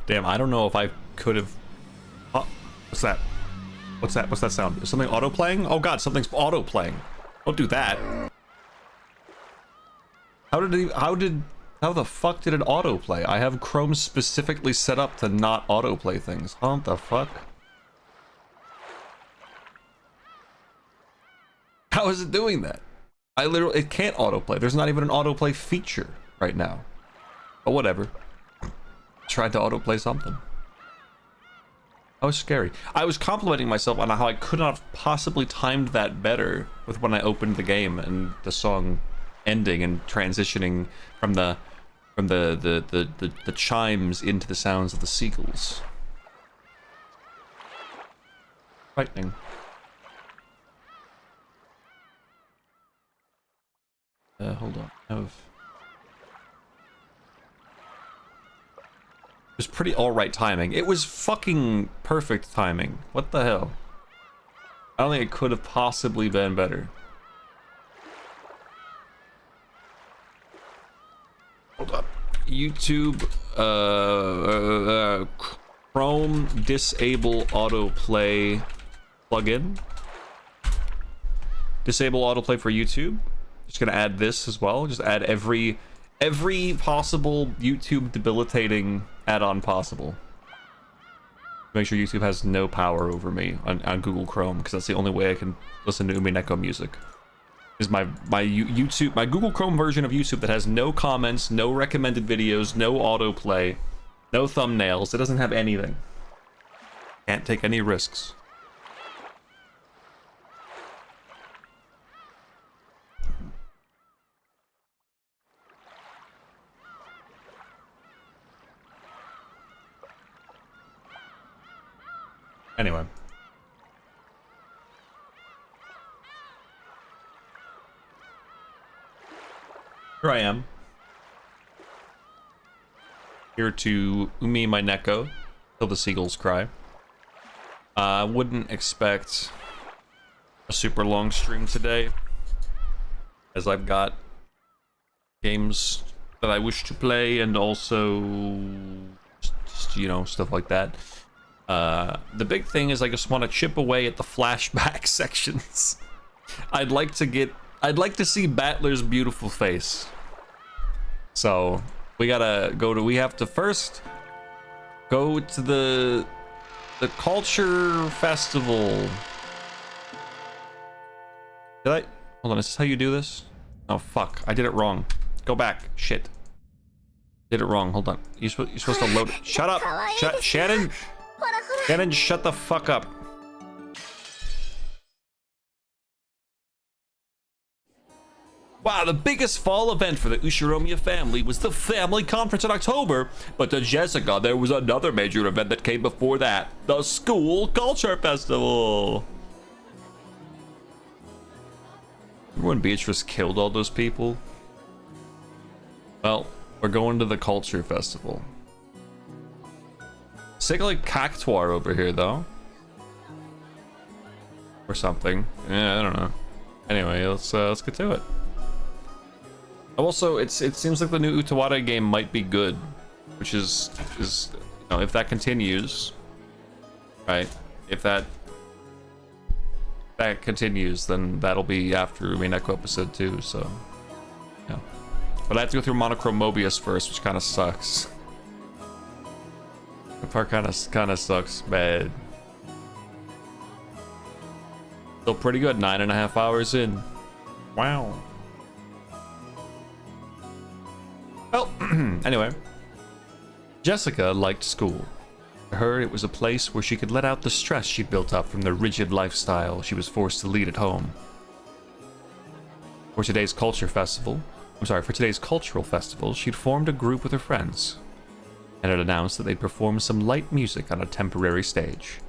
Damn, I don't know if I could have... Oh, what's that? What's that? What's that sound? Is something auto-playing? Oh god, something's auto-playing. Don't do that. How the fuck did it autoplay? I have Chrome specifically set up to not autoplay things. What the fuck? How is it doing that? It can't autoplay. There's not even an autoplay feature right now. But whatever. Tried to autoplay something. That was scary. I was complimenting myself on how I could not have possibly timed that better with when I opened the game and the song ending and transitioning from the chimes into the sounds of the seagulls. Frightening. Hold on. It was pretty alright timing. It was fucking perfect timing. What the hell? I don't think it could have possibly been better. Hold up. YouTube, Chrome disable autoplay plugin. Disable autoplay for YouTube. Just gonna add this as well. Just add every possible YouTube debilitating add-on possible. Make sure YouTube has no power over me on Google Chrome, because that's the only way I can listen to Umineko music. Is my Google Chrome version of YouTube that has no comments, no recommended videos, no autoplay, no thumbnails. It doesn't have anything. Can't take any risks. Anyway. Here I am. Here to Umi my Neko, till the seagulls cry. I wouldn't expect a super long stream today, as I've got games that I wish to play, and also just you know, stuff like that. The big thing is I just want to chip away at the flashback sections. I'd like to see Battler's beautiful face. So we have to first go to the culture festival. Hold on, is this how you do this? Oh fuck, I did it wrong. Go back, shit. Did it wrong, hold on. You're supposed to load it. Shut up, Shannon! Shannon, shut the fuck up. Wow, the biggest fall event for the Ushiromiya family was the family conference in October, but to Jessica, there was another major event that came before that, the school culture festival. Remember when Beatrice killed all those people? Well, we're going to the culture festival. Sick like cactuar over here, though. Or something. Yeah, I don't know. Anyway, let's get to it. Also, it seems like the new Utawada game might be good, which is you know, if that continues, right? If that continues, then that'll be after Umineko episode 2. So, yeah. But I have to go through Monochrome Mobius first, which kind of sucks. The part kind of sucks bad. Still pretty good. 9.5 hours in. Wow. Well, anyway. Jessica liked school. To her, it was a place where she could let out the stress she'd built up from the rigid lifestyle she was forced to lead at home. For today's cultural festival, she'd formed a group with her friends, and had announced that they'd perform some light music on a temporary stage.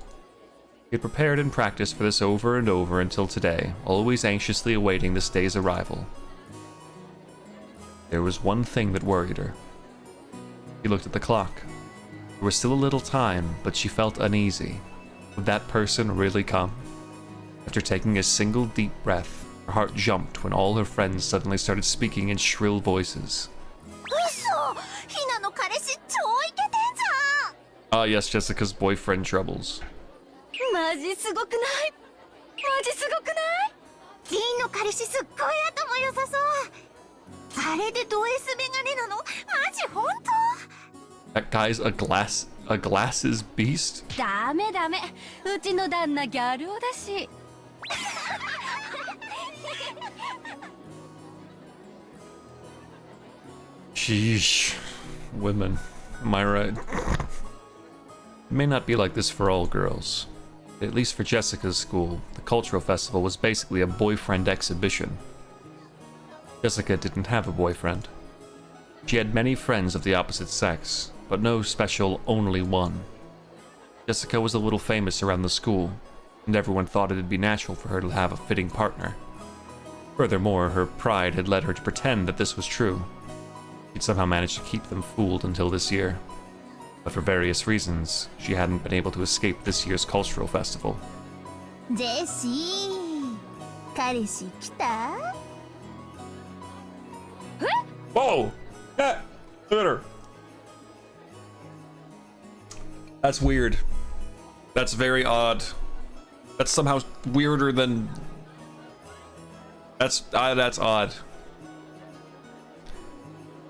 She had prepared and practiced for this over and over until today, always anxiously awaiting this day's arrival. There was one thing that worried her. She looked at the clock. There was still a little time, but she felt uneasy. Would that person really come? After taking a single deep breath, her heart jumped when all her friends suddenly started speaking in shrill voices. Ah, yes, Jessica's boyfriend troubles. マジすごくない？マジすごくない？リンの彼氏すっごい頭良さそう。あれでド S メガネなの？マジ本当？ That guy's a glasses beast? ダメダメ。うちの旦那ギャル男だし。Sheesh. Women. Am I right? It may not be like this for all girls. At least for Jessica's school, the cultural festival was basically a boyfriend exhibition. Jessica didn't have a boyfriend. She had many friends of the opposite sex, but no special only one. Jessica was a little famous around the school, and everyone thought it'd be natural for her to have a fitting partner. Furthermore, her pride had led her to pretend that this was true. She'd somehow managed to keep them fooled until this year. But for various reasons, she hadn't been able to escape this year's cultural festival. ジェシー、彼氏来た？ Whoa! Yeah! Look at her! That's weird. That's very odd. That's somehow weirder than... That's odd.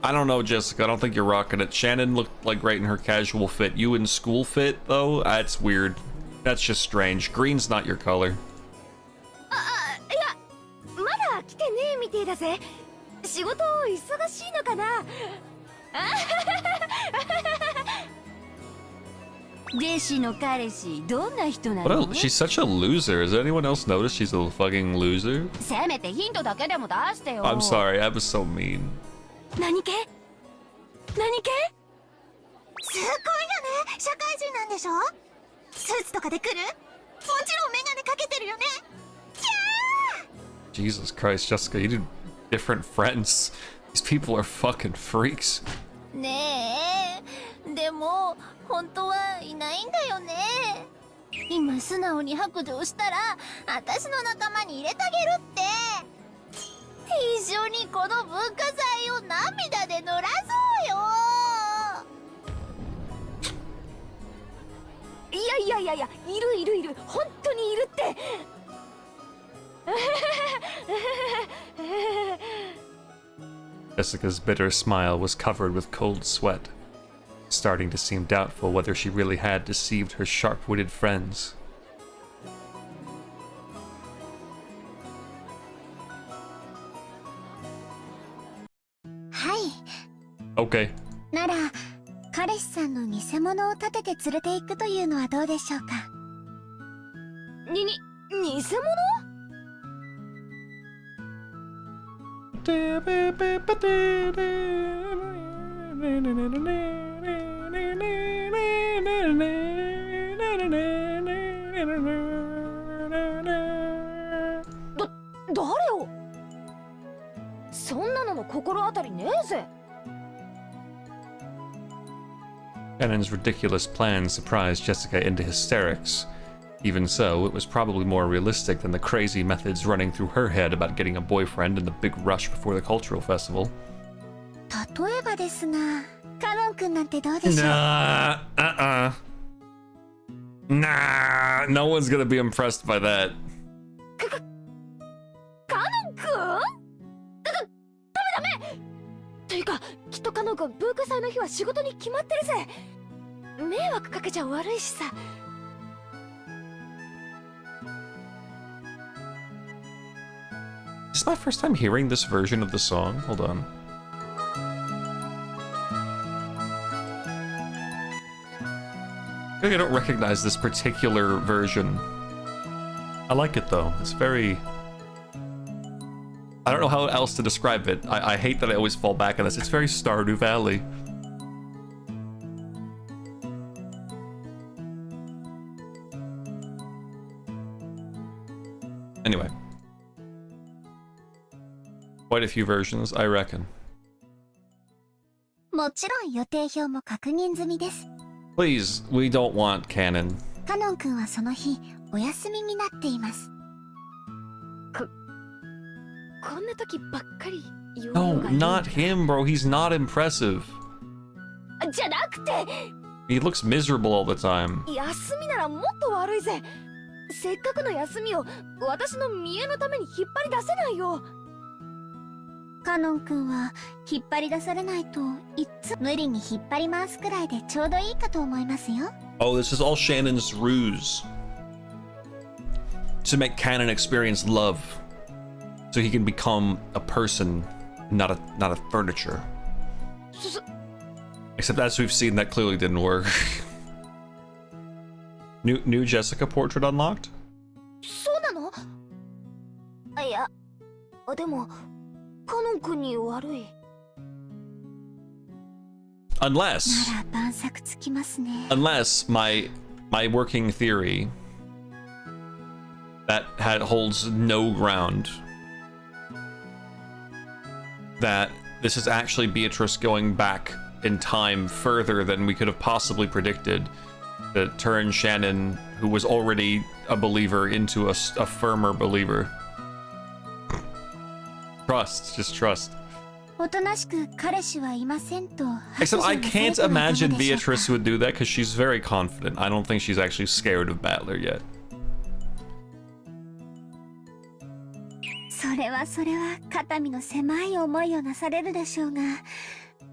I don't know, Jessica. I don't think you're rocking it. Shannon looked like right in her casual fit. You in school fit, though? That's weird. That's just strange. Green's not your color. いや、まだ来てねえみてえだぜ。仕事忙しいのかな？ジェシーの彼氏、どんな人なの？ She's such a loser. Has anyone else noticed she's a fucking loser? せめてヒントだけでも出してよ。 I'm sorry, I was so mean. 何系？何系？すごいよね。社会人なんでしょ？スーツとかで来る？もちろんメガネかけてるよね。キャー！ Jesus Christ, Jessica, you did different friends. These people are fucking freaks. ねえ、でも本当はいないんだよね。今素直に白状したら私の仲間に入れてあげるって。一緒にこの文化祭を涙で乗らそうよ。いや、いる、本当にいるって。Jessica's bitter smile was covered with cold sweat, starting to seem doubtful whether she really had deceived her sharp-witted friends. Okay. なら彼氏さんの偽物を立てて連れて行くというのはどうでしょうか。偽物？誰を？そんなのの心当たりねえぜ。Shannon's ridiculous plan surprised Jessica into hysterics. Even so, it was probably more realistic than the crazy methods running through her head about getting a boyfriend in the big rush before the cultural festival. 例えばですが、カノン君なんてどうでしょう？ Nah, Nah, no one's gonna be impressed by that. カノン君？ダメ！というか、きっとカノン君文化祭の日は仕事に決まってるぜ。迷惑かけちゃ悪いしさ。This is my first time hearing this version of the song. Hold on. I think I don't recognize this particular version. I like it though. It's very... I don't know how else to describe it. I hate that I always fall back on this. It's very Stardew Valley. Anyway. Quite a few versions, I reckon. もちろん予定表も確認済みです。 Please, we don't want canon. カノン君はその日お休みになっています。こんな時ばっかり言う No, のがいい。 not him, bro. He's not impressive. じゃなくて。He looks miserable all the time. 休みならもっと悪いぜ。せっかくの休みを私の見栄のために引っ張り出せないよ。カノン君は引っ張り出されないといつ無理に引っ張り回すくらいでちょうどいいかと思いますよ。Oh, this is all Shannon's ruse. To make Cannon experience love. So he can become a person, not a furniture. Except as we've seen, that clearly didn't work. New Jessica portrait unlocked? そうなの？いや、でもカノン君に悪い。Unless なら晩作つきますね。 unless my working theory that holds no ground, that this is actually Beatrice going back in time further than we could have possibly predicted, to turn Shannon, who was already a believer, into a firmer believer. Just trust. おとなしく彼氏はいませんと。 Except I 白状 can't なされてはいかが imagine でしょうか。 Beatrice would do that because she's very confident. I don't think she's actually scared of Battler yet. それは肩身の狭い思いをなされるでしょうが、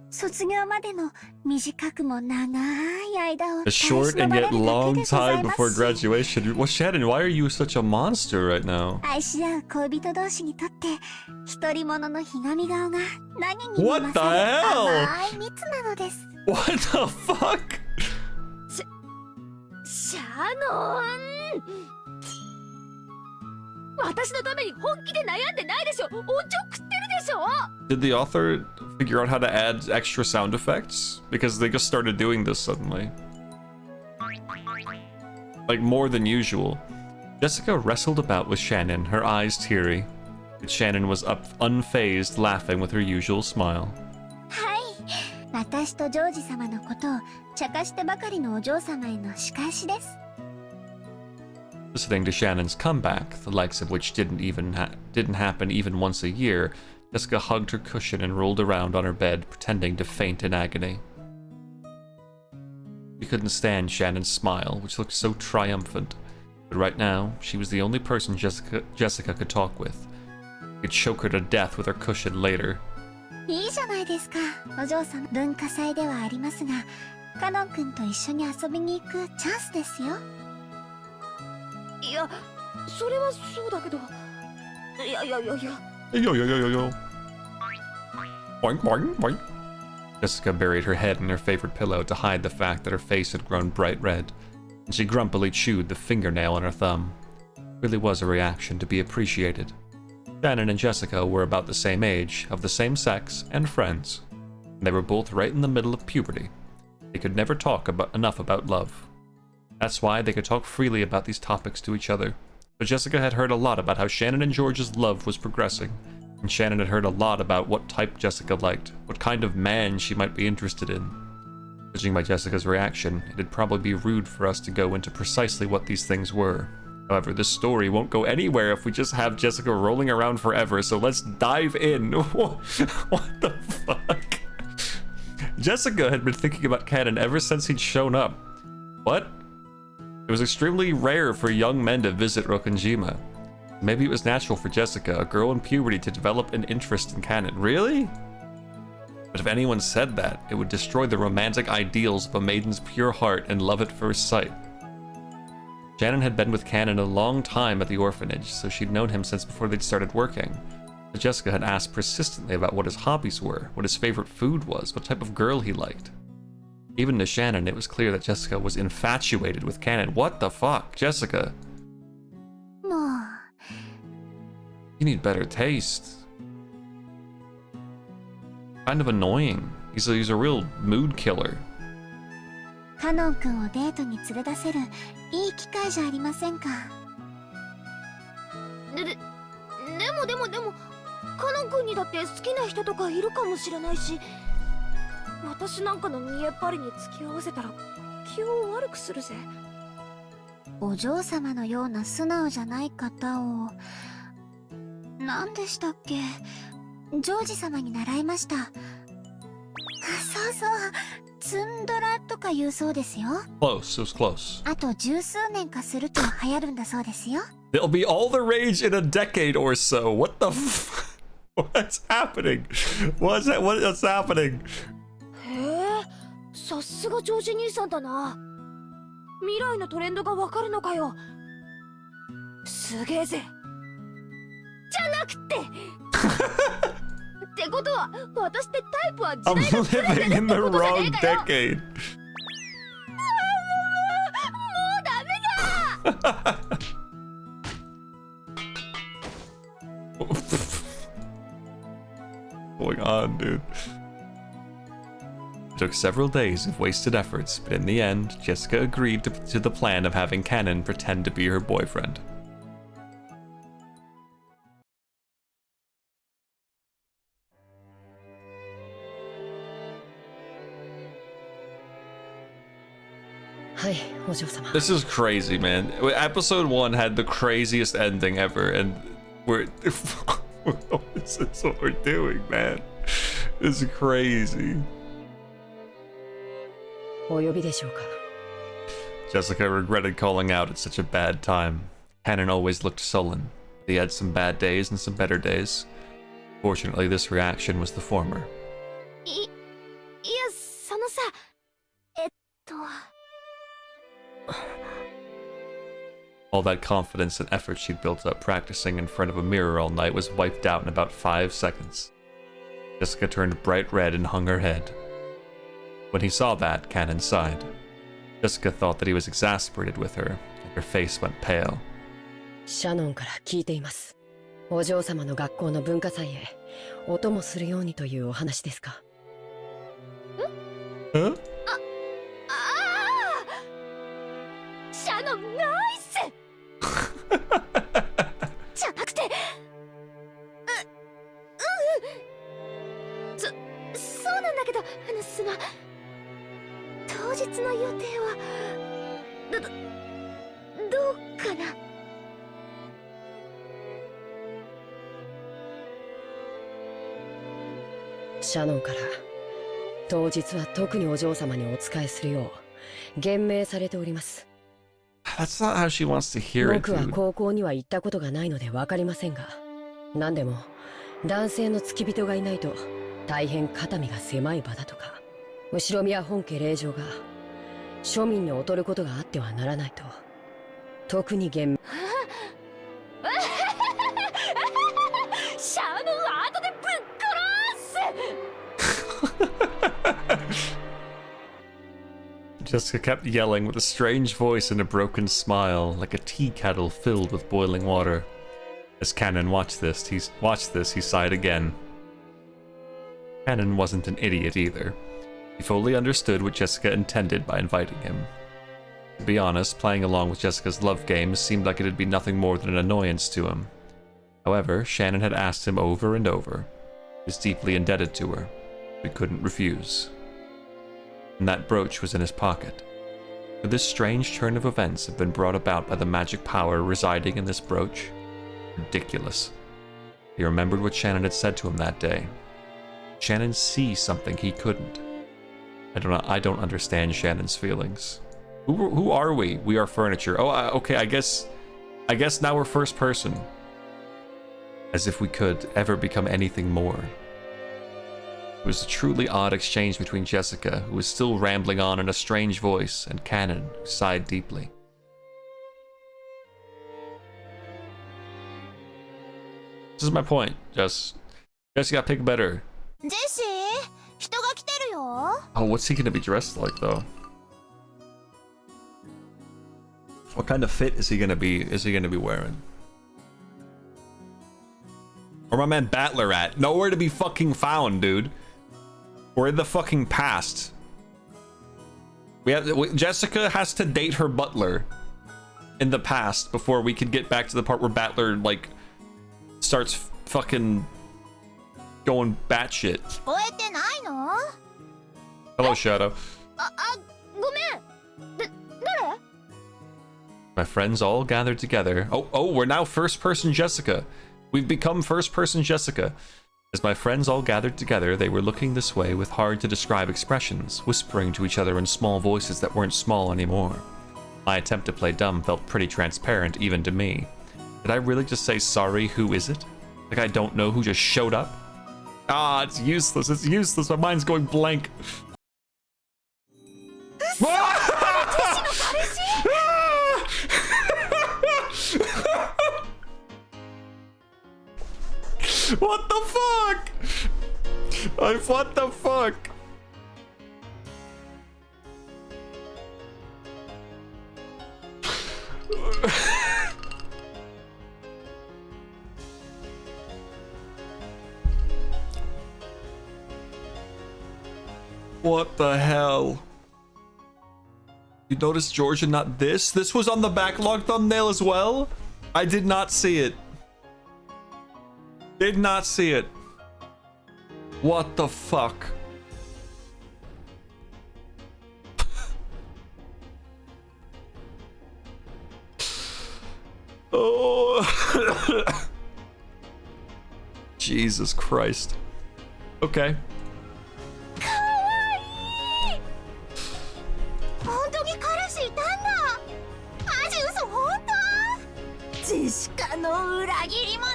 卒業までの短くも長い間を A short and yet long time before graduation. Well, Shannon, why are you such a monster right now? 愛し合う恋人同士にとって独り者のひがみ顔が何にも What 勝 the る hell? 甘い蜜なのです。 What the fuck? シャノン、私のために本気で悩んでないでしょ。おちょくってるでしょ。 Did the author figure out how to add extra sound effects? Because they just started doing this suddenly. Like more than usual. Jessica wrestled about with Shannon, her eyes teary. But Shannon was up unfazed, laughing with her usual smile. はい、私とジョージ様のことを茶化してばかりのお嬢様への仕返しです。 Listening to Shannon's comeback, the likes of which didn't happen even once a year, Jessica hugged her cushion and rolled around on her bed, pretending to faint in agony. She couldn't stand Shannon's smile, which looked so triumphant, but right now, she was the only person Jessica could talk with. Could choke her to death with her cushion later. いいじゃないですか、お嬢様。文化祭ではありますが、カノン君と一緒に遊びに行くチャンスですよ。いや、それはそうだけど。いや。 Yo. Boing, boing, boing. Jessica buried her head in her favorite pillow to hide the fact that her face had grown bright red, and she grumpily chewed the fingernail on her thumb. It really was a reaction to be appreciated. Shannon and Jessica were about the same age, of the same sex, and friends. And they were both right in the middle of puberty. They could never talk enough about love. That's why they could talk freely about these topics to each other. But Jessica had heard a lot about how Shannon and George's love was progressing, and Shannon had heard a lot about what type Jessica liked, what kind of man she might be interested in. Judging by Jessica's reaction, it'd probably be rude for us to go into precisely what these things were. However, this story won't go anywhere if we just have Jessica rolling around forever, so let's dive in. What the fuck? Jessica had been thinking about Cannon ever since he'd shown up. What? It was extremely rare for young men to visit Rokkenjima. Maybe it was natural for Jessica, a girl in puberty, to develop an interest in Cannon. Really? But if anyone said that, it would destroy the romantic ideals of a maiden's pure heart and love at first sight. Shannon had been with Cannon a long time at the orphanage, so she'd known him since before they'd started working. But Jessica had asked persistently about what his hobbies were, what his favorite food was, what type of girl he liked. Even to Shannon, it was clear that Jessica was infatuated with Cannon. What the fuck, Jessica? もう You need better taste. Kind of annoying. He's a real mood killer. カノン君をデートに連れ出せるいい機会じゃありませんか。でもカノン君にだって好きな人とかいるかもしれないし、私なんかの見えっ張りに付き合わせたら気を悪くするぜ。お嬢様のような素直じゃない方を何でしたっけ、ジョージ様に習いました。そうそう、ツンドラとか言うそうですよ。 Close, it was close. あと十数年かすると流行るんだそうですよ。 They'll be all the rage in a decade or so. What the What's happening? What's happening? へえ、さすがジョージ兄さんだな。未来のトレンドがわかるのかよ。すげえぜ。じゃなくてってことは私ってタイプは時 I'm 代がずれて living る in って the ことじゃね wrong えかよ。 decade. もうダメだ。Going on, dude? It took several days of wasted efforts, but in the end, Jessica agreed to the plan of having Cannon pretend to be her boyfriend. This is crazy, man. Episode 1 had the craziest ending ever, and this is what we're doing, man. This is crazy. Jessica regretted calling out at such a bad time. Cannon always looked sullen. He had some bad days and some better days. Fortunately, this reaction was the former. いや、そのさ、All that confidence and effort she'd built up practicing in front of a mirror all night was wiped out in about 5 seconds. Jessica turned bright red and hung her head. When he saw that, Cannon sighed. Jessica thought that he was exasperated with her, and her face went pale. シャノンから聞いています。お嬢様の学校の文化祭へお供するようにというお話ですか。Huh? シャノンナイスじゃなくてそうなんだけど当日の予定はどうかな。シャノンから当日は特にお嬢様にお仕えするよう厳命されております。That's not how she wants to hear it, 僕は dude. 高校には行ったことがないので分かりませんが、何でも男性の付き人がいないと大変肩身が狭い場だとか、後宮本家令嬢が庶民に劣ることがあってはならないと特に厳命。シャノンは後でぶっ殺す。Jessica kept yelling with a strange voice and a broken smile, like a tea kettle filled with boiling water. As Cannon watched this, he sighed again. Cannon wasn't an idiot either. He fully understood what Jessica intended by inviting him. To be honest, playing along with Jessica's love games seemed like it'd be nothing more than an annoyance to him. However, Shannon had asked him over and over. He was deeply indebted to her. He couldn't refuse. And that brooch was in his pocket. Could this strange turn of events have been brought about by the magic power residing in this brooch? Ridiculous. He remembered what Shannon had said to him that day. Shannon sees something he couldn't. I don't understand Shannon's feelings. Who are we? We are furniture. Oh, okay, I guess now we're first person. As if we could ever become anything more. It was a truly odd exchange between Jessica, who was still rambling on in a strange voice, and Cannon, who sighed deeply. This is my point, Jess. Jess, you gotta pick better. ジェシー、人が来てるよ。 Oh, what's he gonna be dressed like, though? What kind of fit is he gonna be wearing? Where my man Battler at? Nowhere to be fucking found, dude. We're in the fucking past. Jessica has to date her butler in the past before we can get back to the part where Battler, like, starts fucking going batshit. 聞こえてないの？ Hello, Shadow. ごめん。誰？ My friends all gathered together. Oh, we're now first-person Jessica. We've become first-person Jessica. As my friends all gathered together, they were looking this way with hard-to-describe expressions, whispering to each other in small voices that weren't small anymore. My attempt to play dumb felt pretty transparent, even to me. Did I really just say, sorry, who is it? Like I don't know who just showed up? Ah, it's useless, it's useless, my mind's going blank. What the fuck? What the fuck? What the hell? You noticed Georgia not this? This was on the backlog thumbnail as well? I did not see it. Did not see it. What the fuck? Oh. Jesus Christ. Okay. 本当に彼氏いたんだ。マジ嘘本当？ジェシカの裏切り者。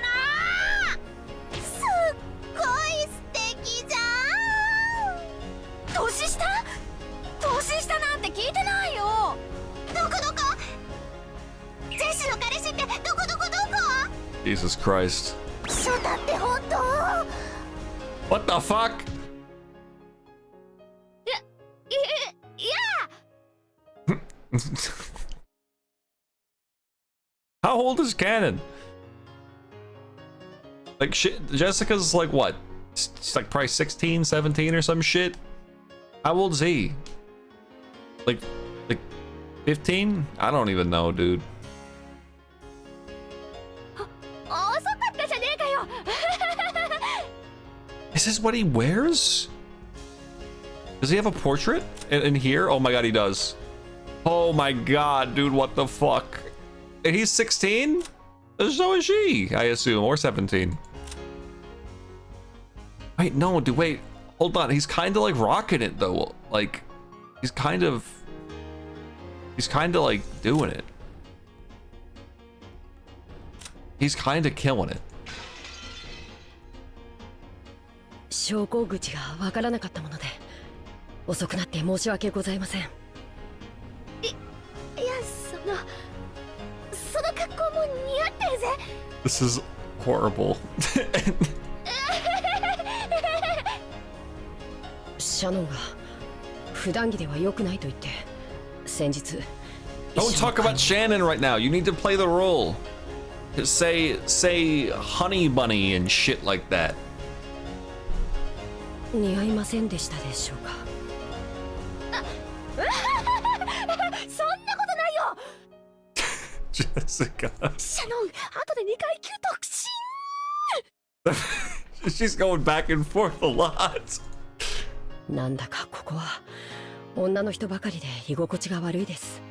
すっごい素敵じゃん。年下？年下なんて聞いてないよ。どこどこ？ジェシの彼氏ってどこどこどこ？ Jesus Christ. 嘘だって本当？ What the fuck? How old is Cannon? Like shit, Jessica's like what? It's like probably 16, 17 or some shit. How old is he? Like 15? I don't even know, dude. Is this what he wears? Does he have a portrait in here? Oh my god, he does. Oh my god, dude, what the fuck? And he's 16? So is she, I assume, or 17. Wait, no, dude, wait. Hold on, he's kind of like rocking it though. Like, he's kind of like doing it. He's kind of killing it. 昇降口がわからなかったもので遅くなって申し訳ございません。いや、その格好も似合ってるぜ。 This is horrible. シャノンが普段着では良くないと言って先日 Don't talk about Shannon right now. You need to play the role. Just say honey bunny and shit like that. 似合いませんでしたでしょうか。そんなことないよ。Jessica. シャノン、後で2階級特進。 She's going back and forth a lot. なんだかここは女の人ばかりで居心地が悪いです。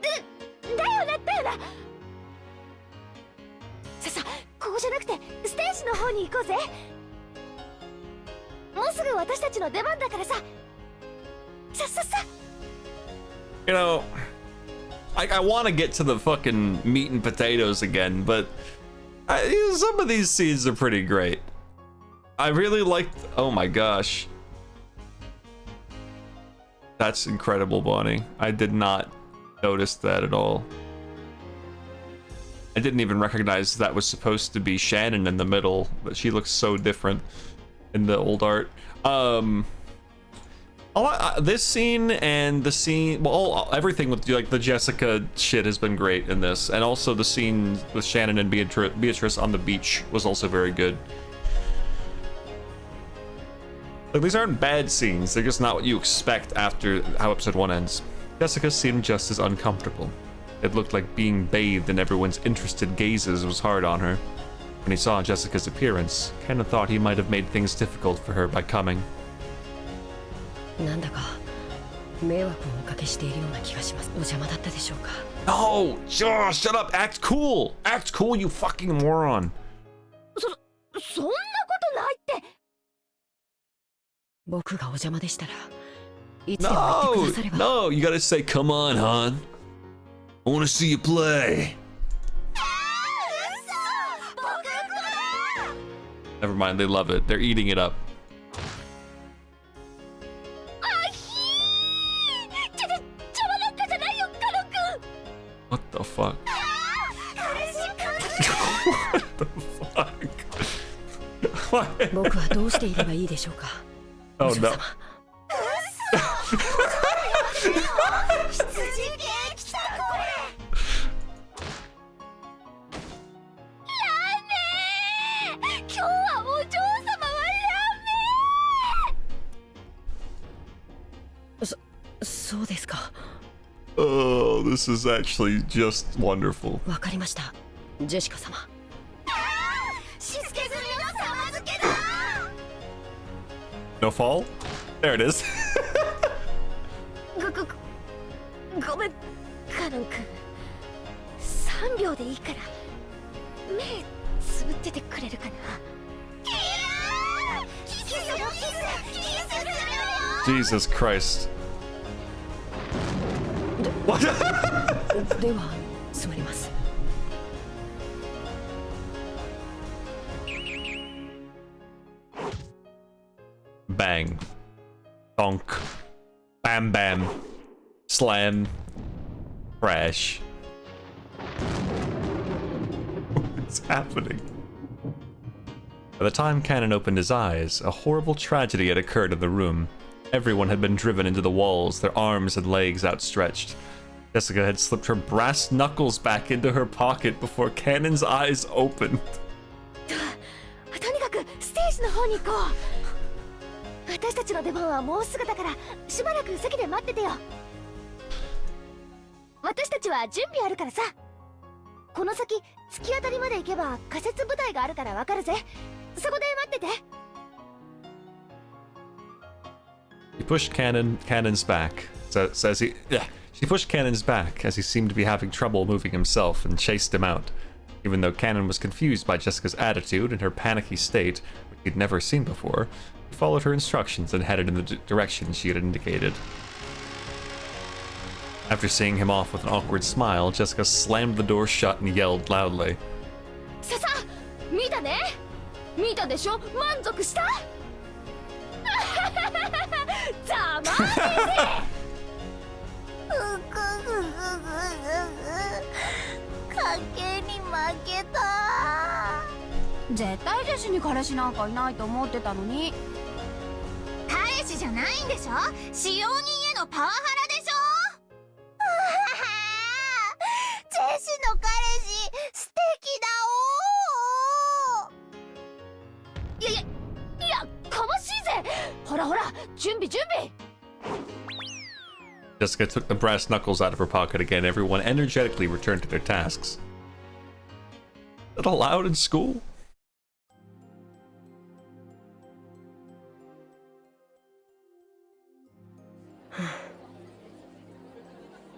だよな。さ、ここじゃなくてステージの方に行こうぜ。もうすぐ私たちの出番だからさ。さ。 You know, I want to get to the fucking meat and potatoes again, but some of these scenes are pretty great. I really liked. Oh my gosh, that's incredible, Bonnie. I did not notice that at all. I didn't even recognize that was supposed to be Shannon in the middle, but she looks so different in the old art. This scene and the scene, well, everything with like the Jessica shit has been great in this, and also the scene with Shannon and Beatrice on the beach was also very good. Like, these aren't bad scenes, they're just not what you expect after how episode 1 ends. Jessica seemed just as uncomfortable. It looked like being bathed in everyone's interested gazes was hard on her. When he saw Jessica's appearance, Ken thought he might have made things difficult for her by coming. なんだか迷惑をおかけしているような気がします。お邪魔だったでしょうか。 No! Shut up! Act cool! Act cool, you fucking moron! そんなことないって。僕がお邪魔でしたらいつでも言ってくだされば。 No, you gotta say, come on, hon. I wanna see you play. Never mind, they love it. They're eating it up. What the fuck? What the fuck? 僕はどうしていればいいでしょうか。 Oh お嬢 no. 様。そうですか。 Oh, this is actually just wonderful. わかりました、ジェシカ様。 No fall? There it is. ごめん、カノン君。3秒でいいから目つぶっててくれるかな。 Jesus Christ. What? では座ります。 Bang. Bonk. Bam bam. Slam. Crash. What's happening? By the time Cannon opened his eyes, a horrible tragedy had occurred in the room. Everyone had been driven into the walls, their arms and legs outstretched. Jessica had slipped her brass knuckles back into her pocket before Cannon's eyes opened. とにかくステージの方に行こう。私たちの出番はもうすぐだから、しばらく席で待っててよ。私たちは準備あるからさ。この先突き当たりまで行けば仮設舞台があるからわかるぜ。そこで待ってて。 He pushed Cannon's back. She pushed Cannon's back as he seemed to be having trouble moving himself and chased him out. Even though Cannon was confused by Jessica's attitude and her panicky state, which he'd never seen before, he followed her instructions and headed in the direction she had indicated. After seeing him off with an awkward smile, Jessica slammed the door shut and yelled loudly. ささ、見たね。見たでしょ。満足した。ざまあ賭けに負けた。絶対ジェシに彼氏なんかいないと思ってたのに。彼氏じゃないんでしょ。使用人へのパワハラでしょ。ジェシの彼氏素敵だおー。いやかましいぜ。ほらほら、準備準備。 Jessica took the brass knuckles out of her pocket again. Everyone energetically returned to their tasks. Is that allowed in school?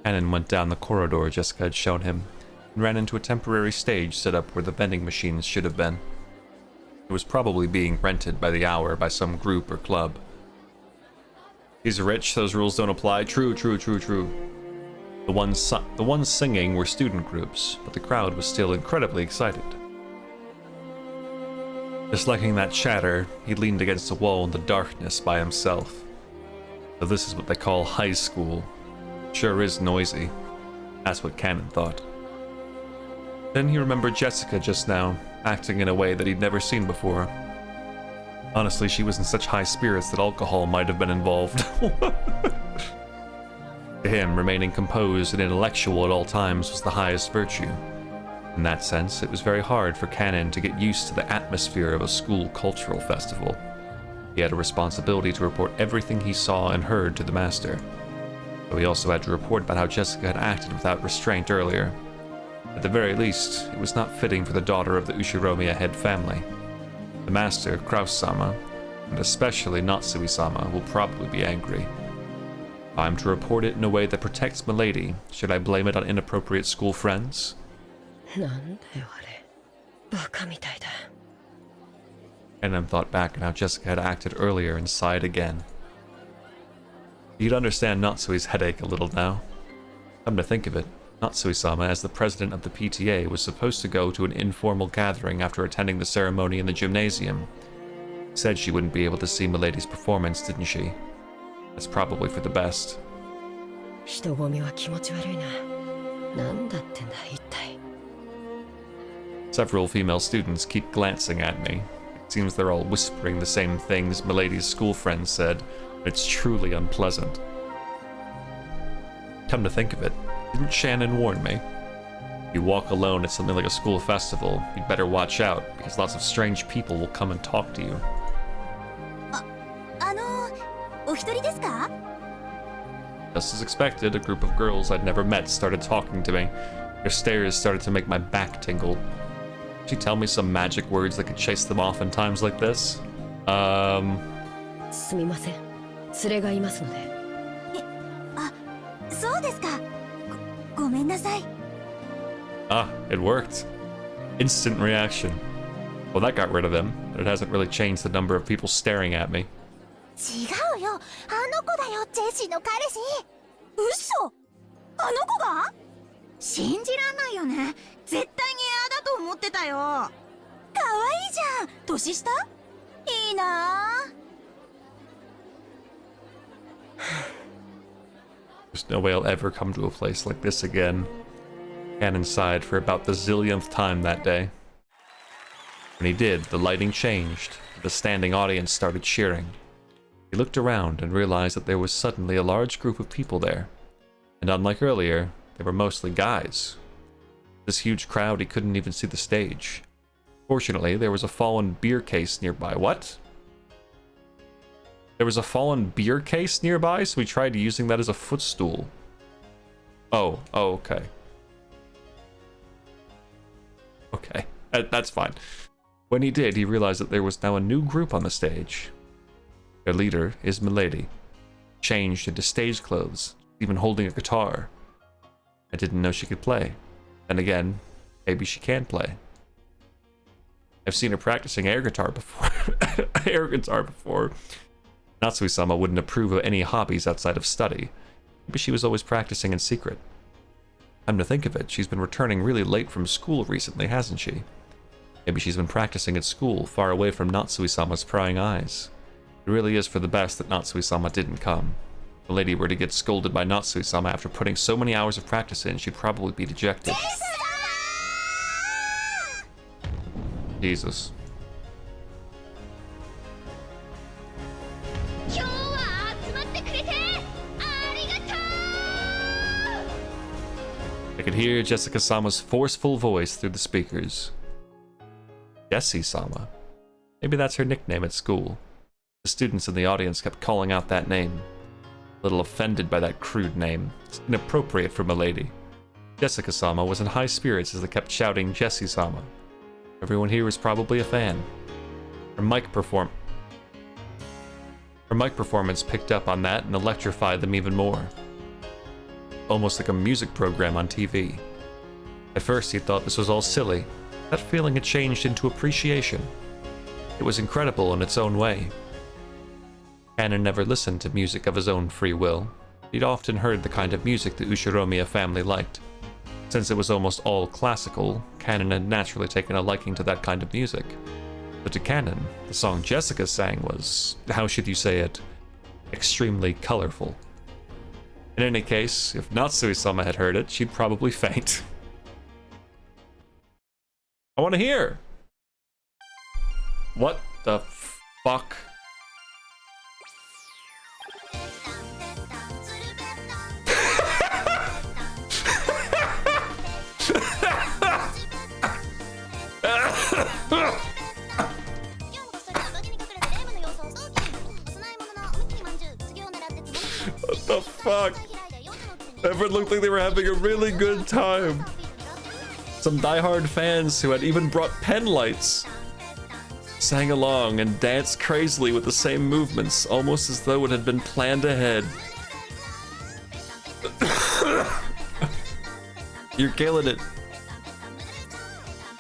Cannon went down the corridor Jessica had shown him and ran into a temporary stage set up where the vending machines should have been. It was probably being rented by the hour by some group or club. He's rich, those rules don't apply. True. The ones singing were student groups, but the crowd was still incredibly excited. Disliking that chatter, he leaned against a wall in the darkness by himself. So this is what they call high school. Sure is noisy. That's what Cannon thought. Then he remembered Jessica just now, acting in a way that he'd never seen before. Honestly, she was in such high spirits that alcohol might have been involved. To him, remaining composed and intellectual at all times was the highest virtue. In that sense, it was very hard for Cannon to get used to the atmosphere of a school cultural festival. He had a responsibility to report everything he saw and heard to the master. Though he also had to report about how Jessica had acted without restraint earlier. At the very least, it was not fitting for the daughter of the Ushiromiya head family. The master, Kraus-sama, and especially Natsui-sama, will probably be angry. If I'm to report it in a way that protects Milady, should I blame it on inappropriate school friends? なんだよあれ、バカみたいだ。Kanon thought back on how Jessica had acted earlier and sighed again. You'd understand Natsui's headache a little now. Come to think of it, Natsui-sama, as the president of the PTA, was supposed to go to an informal gathering after attending the ceremony in the gymnasium. Said she wouldn't be able to see Milady's performance, didn't she? That's probably for the best. 人混みは気持ち悪いな。なんだってんだ、一体。 Several female students keep glancing at me. It seems they're all whispering the same things Milady's school friends said. It's truly unpleasant. Come to think of it, didn't Shannon warn me? If you walk alone at something like a school festival, you'd better watch out, because lots of strange people will come and talk to you. お一人ですか? Just as expected, a group of girls I'd never met started talking to me. Their stares started to make my back tingle. Could you tell me some magic words that could chase them off in times like this? すみません。連れがいますので。そうですか。ごめんなさい。 Ah, it worked. Instant reaction. Well, that got rid of them, but it hasn't really changed the number of people staring at me. 違うよ。あの子だよ、ジェシーの彼氏。嘘？あの子が？信じらんないよね。絶対にエアだと思ってたよ。可愛いじゃん。年下？いいなぁ。 There's no way I'll ever come to a place like this again. Kanon sighed for about the zillionth time that day. When he did, the lighting changed. The standing audience started cheering. He looked around and realized that there was suddenly a large group of people there. And unlike earlier, they were mostly guys. This huge crowd, he couldn't even see the stage. Fortunately, there was a fallen beer case nearby. What? There was a fallen beer case nearby, so he tried using that as a footstool. Oh, okay. Okay, that's fine. When he did, he realized that there was now a new group on the stage. Their leader is Milady, changed into stage clothes, even holding a guitar. I didn't know she could play. And again, maybe she can play. I've seen her practicing air guitar before. Natsui-sama wouldn't approve of any hobbies outside of study. Maybe she was always practicing in secret. Come to think of it, she's been returning really late from school recently, hasn't she? Maybe she's been practicing at school, far away from Natsui-sama's prying eyes. It really is for the best that Natsui-sama didn't come. If the lady were to get scolded by Natsui-sama after putting so many hours of practice in, she'd probably be dejected. Jesus. I could hear Jessica-sama's forceful voice through the speakers. Jessie-sama? Maybe that's her nickname at school. The students in the audience kept calling out that name. A little offended by that crude name. It's inappropriate for Milady. Jessica-sama was in high spirits as they kept shouting Jessie-sama. Everyone here was probably a fan. Her mic performance picked up on that and electrified them even more. Almost like a music program on TV. At first he thought this was all silly. That feeling had changed into appreciation. It was incredible in its own way. Kanon never listened to music of his own free will. He'd often heard the kind of music the Ushiromiya family liked. Since it was almost all classical, Kanon had naturally taken a liking to that kind of music. But to Kanon, the song Jessica sang was, how should you say it, extremely colorful. In any case, if Natsui-sama had heard it, she'd probably faint. I want to hear! What the fuck? What the fuck? Everyone looked like they were having a really good time. Some diehard fans who had even brought pen lights sang along and danced crazily with the same movements, almost as though it had been planned ahead. You're killing it.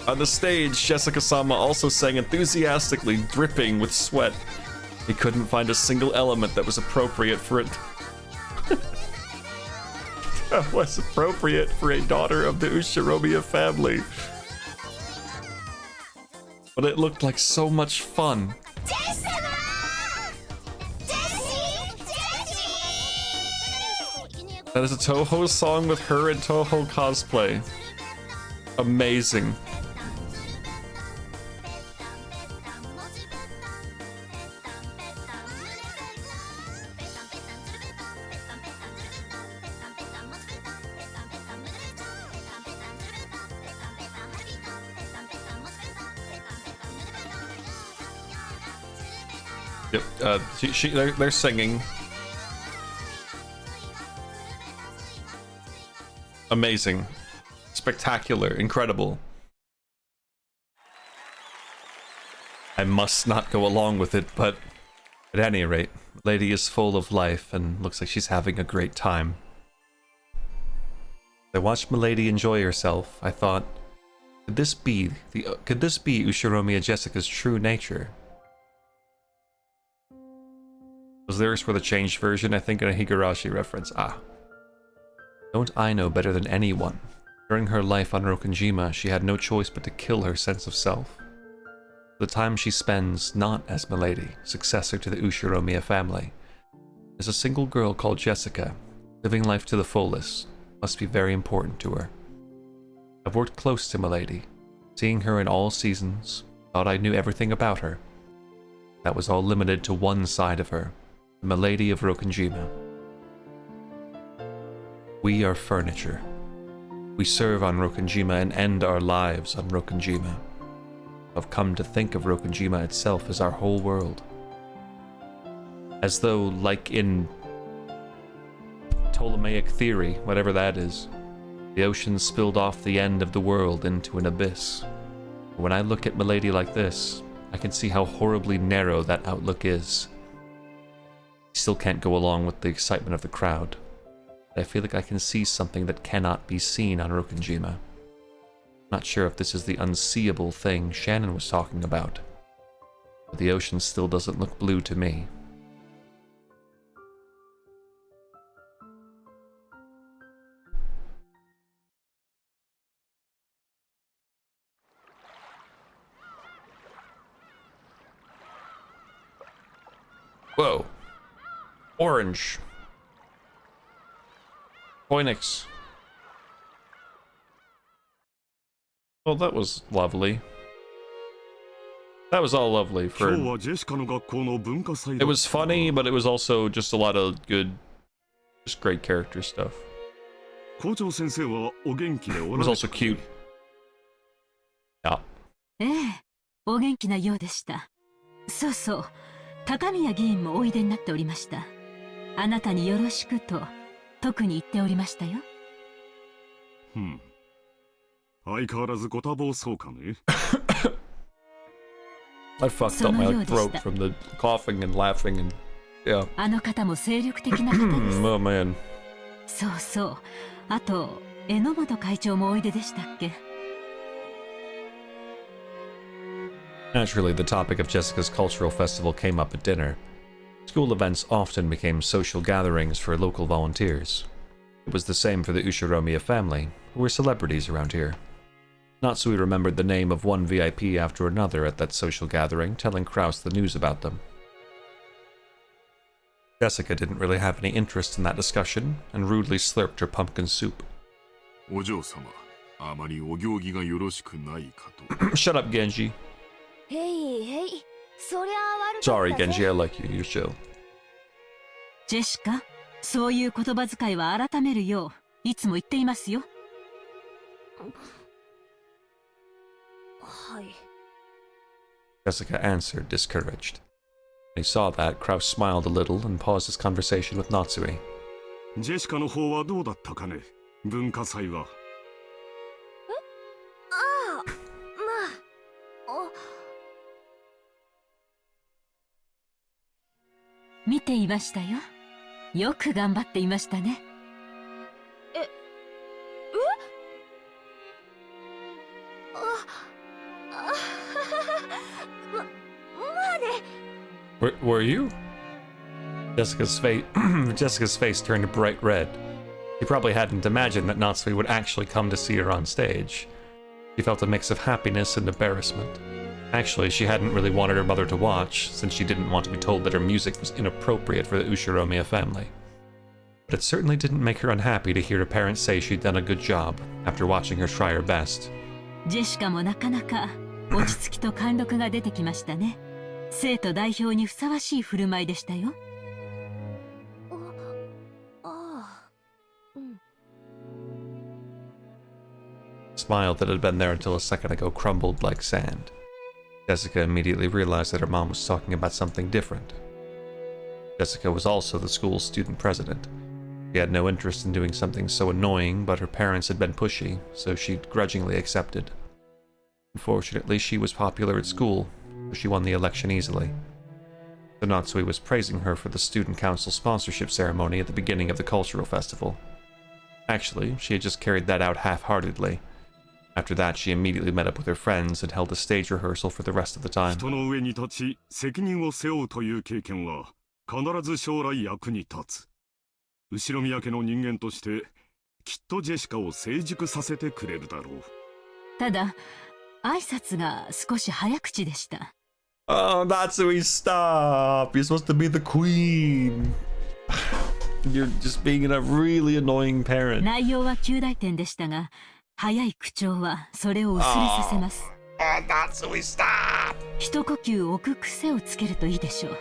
On the stage, Jessica-sama also sang enthusiastically, dripping with sweat. He couldn't find a single element that was appropriate for it. That was appropriate for a daughter of the Ushiromiya family. But it looked like so much fun. That is a Toho song with her and Toho cosplay. Amazing. Yep, they're singing. Amazing. Spectacular. Incredible. I must not go along with it, but at any rate, Lady is full of life and looks like she's having a great time. I watched Milady enjoy herself. I thought, could this be Ushiromiya Jessica's true nature? Those lyrics were the changed version, I think, in a Higurashi reference. Ah. Don't I know better than anyone? During her life on Rokunjima, she had no choice but to kill her sense of self. The time she spends not as Milady, successor to the Ushiromiya family, as a single girl called Jessica, living life to the fullest, must be very important to her. I've worked close to Milady, seeing her in all seasons, thought I knew everything about her. That was all limited to one side of her, the Milady of Rokunjima. We are furniture. We serve on Rokunjima and end our lives on Rokunjima. I've come to think of Rokunjima itself as our whole world. As though, like in Ptolemaic theory, whatever that is, the ocean spilled off the end of the world into an abyss. When I look at Milady like this, I can see how horribly narrow that outlook is. I still can't go along with the excitement of the crowd. I feel like I can see something that cannot be seen on Rokunjima. Not sure if this is the unseeable thing Shannon was talking about, but the ocean still doesn't look blue to me. Whoa. Orange. Phoenix. Well, that was lovely. That was all lovely for... It was funny, but it was also just a lot of good, just great character stuff. It was also cute. Yeah. ええ、お元気なようでした。そうそう、高宮議員もおいでになっておりました。あなたによろしくと特に言っておりましたよ。相変わらずご多忙そうかね。I fucked up my throat from the coughing and laughing and yeah. あの方も精力的な方です。Oh man. そうそう。あと榎本会長もおいででしたっけ。Naturally, the topic of Jessica's cultural festival came up at dinner. School events often became social gatherings for local volunteers. It was the same for the Ushiromiya family, who were celebrities around here. Natsui remembered the name of one VIP after another at that social gathering, telling Kraus the news about them. Jessica didn't really have any interest in that discussion, and rudely slurped her pumpkin soup. Shut up, Genji. Sorry, Genji, I like you. You're chill. ジェシカ、そういう言葉遣いは改めるよういつも言っていますよ。はい。Jessica answered, discouraged. When he saw that, Kraus smiled a little and paused his conversation with Natsui. ジェシカの方はどうだったかね、文化祭は。見ていましたよ。よく頑張っていましたね。Were you? Jessica's face Jessica's face turned bright red. She probably hadn't imagined that Natsui would actually come to see her on stage. She felt a mix of happiness and embarrassment. Actually, she hadn't really wanted her mother to watch, since she didn't want to be told that her music was inappropriate for the Ushiromiya family. But it certainly didn't make her unhappy to hear her parents say she'd done a good job, after watching her try her best. ジェシカもなかなか落ち着きと貫禄が出てきましたね。生徒代表にふさわしい振る舞いでしたよ。Smile that had been there until a second ago crumbled like sand. Jessica immediately realized that her mom was talking about something different. Jessica was also the school's student president. She had no interest in doing something so annoying, but her parents had been pushy, so she grudgingly accepted. Unfortunately, she was popular at school, so she won the election easily. So Natsui was praising her for the student council sponsorship ceremony at the beginning of the cultural festival. Actually, she had just carried that out half-heartedly. After that, she immediately met up with her friends and held a stage rehearsal for the rest of the time. 人の上に立ち責任を背負うという経験は必ず将来役に立つ。後宮家の人間としてきっとジェシカを成熟させてくれるだろう。ただ、挨拶が少し早口でした。Oh, Natsui, stop! You're supposed to be the queen! You're just being a really annoying parent. 内容は及第点でしたが、早い口調はそれを薄れさせます。Natsui, stop! 一呼吸置く癖をつけるといいでしょう。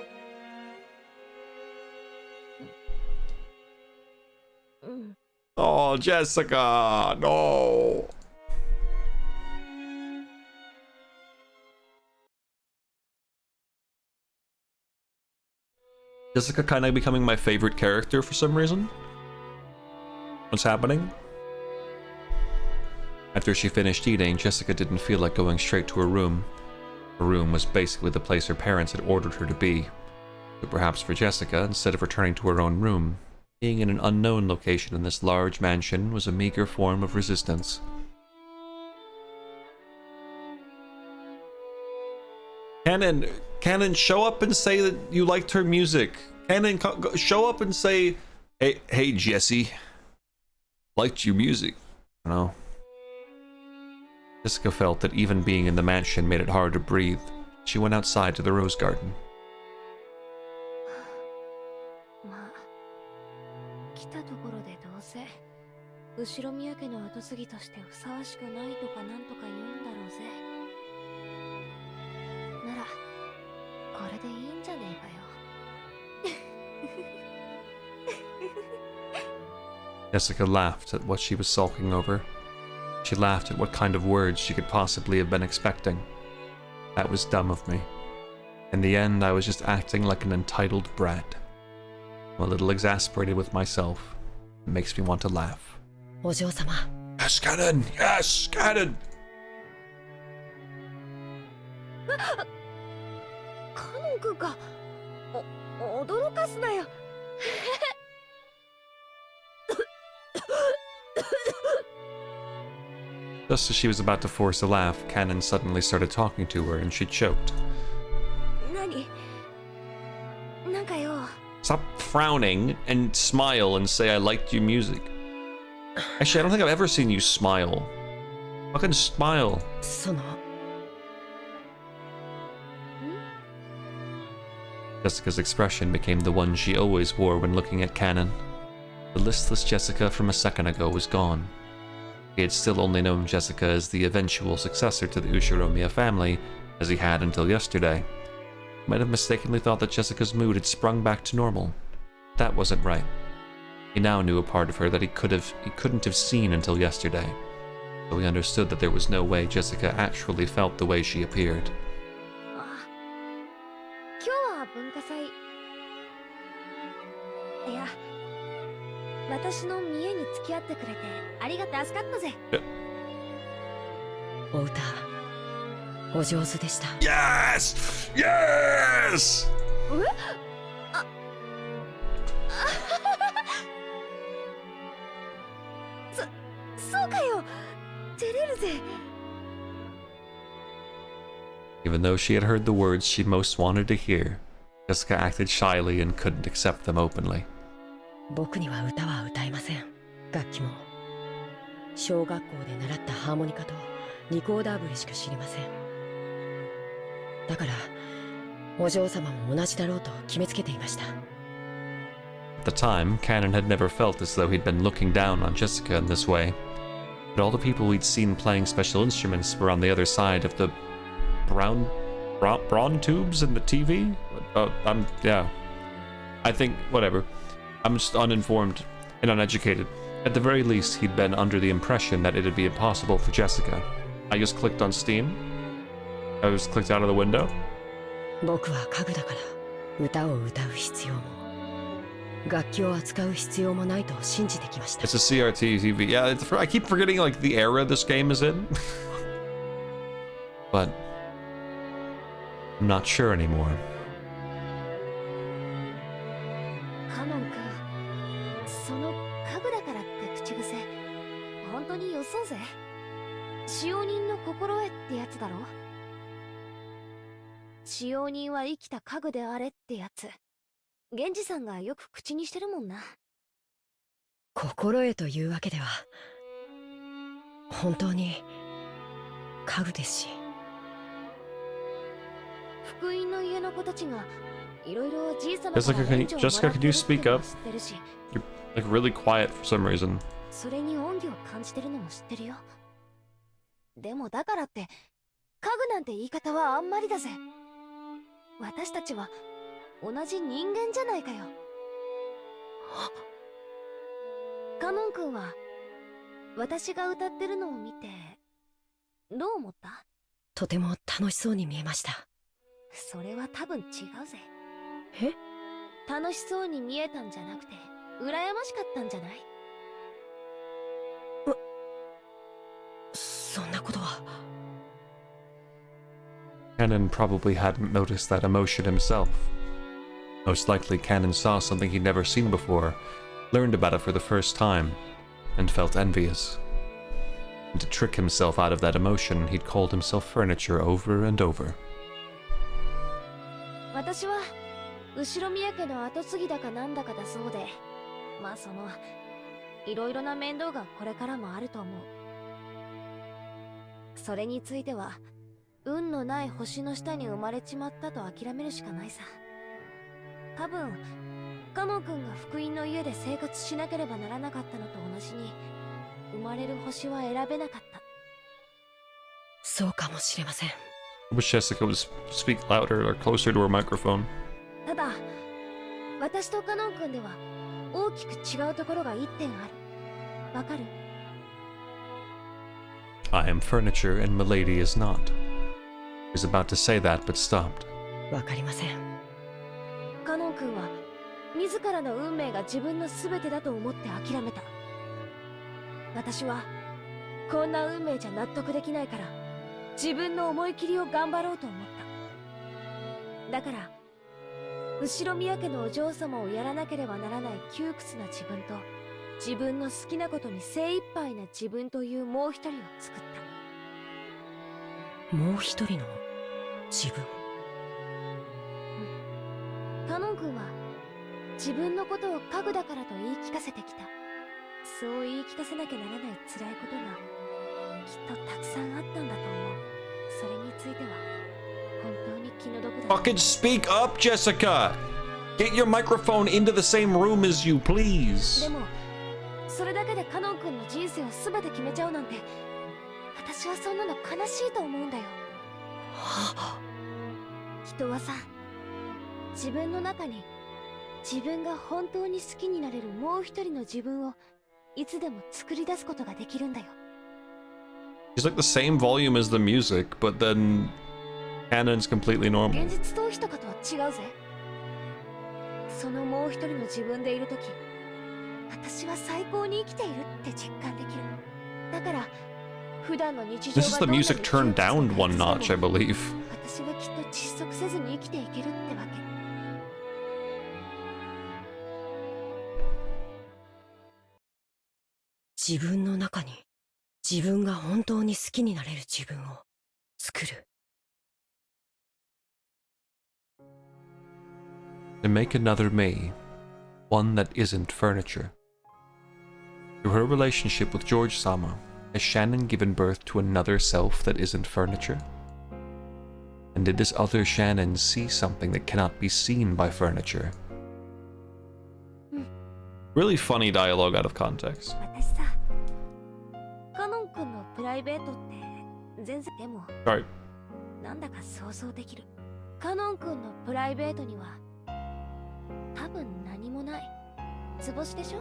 Oh, Jessica, no! Jessica kind of becoming my favorite character for some reason. What's happening? After she finished eating, Jessica didn't feel like going straight to her room. Her room was basically the place her parents had ordered her to be. But perhaps for Jessica, instead of returning to her own room, being in an unknown location in this large mansion was a meager form of resistance. Canon, show up and say that you liked her music. Canon, show up and say, hey, Jessie, liked your music. I don't know. Jessica felt that even being in the mansion made it hard to breathe. She went outside to the rose garden. 来たところでどうせ後宮家の跡継ぎとしてふさわしくないとかなんとか言うんだろうぜ。ならこれでいいんじゃねえかよ。Jessica laughed at what she was sulking over. She laughed at what kind of words she could possibly have been expecting. That was dumb of me. In the end, I was just acting like an entitled brat. I'm a little exasperated with myself. It makes me want to laugh. お嬢様。 Yes, Cannon! Yes, Cannon! カノン君か。驚かすなよ。Just as she was about to force a laugh, Cannon suddenly started talking to her and she choked. 何？なんかよ。 Stop frowning and smile and say I liked your music. Actually, I don't think I've ever seen you smile. Fucking smile. その。 Jessica's expression became the one she always wore when looking at Cannon. The listless Jessica from a second ago was gone. He had still only known Jessica as the eventual successor to the Ushiromiya family, as he had until yesterday. He might have mistakenly thought that Jessica's mood had sprung back to normal. That wasn't right. He now knew a part of her that he couldn't have seen until yesterday. So he understood that there was no way Jessica actually felt the way she appeared. 今日は文化祭。いや、私の見栄に付き合ってくれてありがた助かったぜ。お歌、お上手でした。Yes! Yes! そうかよ。照れるぜ。 Even though she had heard the words she most wanted to hear, Jessica acted shyly and couldn't accept them openly. 僕には歌は歌えません。楽器も小学校で習ったハーモニカとリコーダー笛しか知りません。だからお嬢様も同じだろうと決めつけていました。 At the time, Cannon had never felt as though he'd been looking down on Jessica in this way. But all the people we'd seen playing special instruments were on the other side of the brawn tubes in the TV? Yeah. I think, whatever. I'm just uninformed and uneducated. At the very least, he'd been under the impression that it'd be impossible for Jessica. I just clicked on Steam. I just clicked out of the window. 僕は家具だから歌を歌う必要も楽器を扱う必要もないと信じてきました。 It's a CRT TV. Yeah, I keep forgetting like the era this game is in. But I'm not sure anymore. カノン君、その家具だからって口癖、本当によそうぜ。使用人の心得ってやつだろ。使用人は生きた家具であれってやつ。源氏さんがよく口にしてるもんな。心得というわけでは本当に家具ですし。福音の家の子たちがいろいろじいさま Jessica, can you speak up? You're like really quiet for some reason. それに恩義を感じてるのも知ってるよ。でもだからって家具なんて言い方はあんまりだぜ。私たちは同じ人間じゃないかよ。カノン君は私が歌ってるのを見てどう思った？とても楽しそうに見えました。それは多分違うぜ。え？楽しそうに見えたんじゃなくて羨ましかったんじゃない？そんなことは。Cannon probably hadn't noticed that emotion himself. Most likely, Cannon saw something he'd never seen before, learned about it for the first time, and felt envious. And to trick himself out of that emotion, he'd called himself furniture over and over. 私は後ろ宮家の跡継ぎだかなんだかだそうで、まあいろいろな面倒がこれからもあると思う。それについては運のない星の下に生まれちまったと諦めるしかないさ。多分カノン君が福音の家で生活しなければならなかったのと同じに、生まれる星は選べなかった。そうかもしれません。 I wish Jessica would speak louder or closer to her microphone. ただ私とカノン君では大きく違うところが一点ある。わかる？ I am furniture and Milady is not. He was about to say that but stopped. わかりません。カノン君は自らの運命が自分の全てだと思って諦めた。私はこんな運命じゃ納得できないから自分の思い切りを頑張ろうと思った。だから後ろ宮家のお嬢様をやらなければならない窮屈な自分と、自分の好きなことに精一杯な自分というもう一人を作った。もう一人の自分。カノン君は自分のことを家具だからと言い聞かせてきた。そう言い聞かせなきゃならない辛いことがきっとたくさんあったんだと思う。それについては本当に気の毒だ。 Fucking speak up, Jessica! Get your microphone into the same room as you, please. でもそれだけでカノン君の人生を全て決めちゃうなんて、私はそんなの悲しいと思うんだよ。人はさ、自分の中に自分が本当に好きになれるもう一人の自分をいつでも作り出すことができるんだよ。 She's like the same volume as the music, but then Cannon's completely normal. 現実逃避とかとは違うぜ。そのもう一人の自分でいるとき、私は最高に生きているって実感できる。だから普段の日常 This is the music turned down one notch, I believe. 私はきっと窒息せずに生きていけるってわけ。自分の中に自分が本当に好きになれる自分を作る。To make another me, one that isn't furniture. Through her relationship with George-sama, has Shannon given birth to another self that isn't furniture? And did this other Shannon see something that cannot be seen by furniture? Really funny dialogue out of context. 私さ、カノン君のプライベートって全然でも Sorry. なんだか想像できる。カノン君のプライベートには多分何もない。図星でしょ？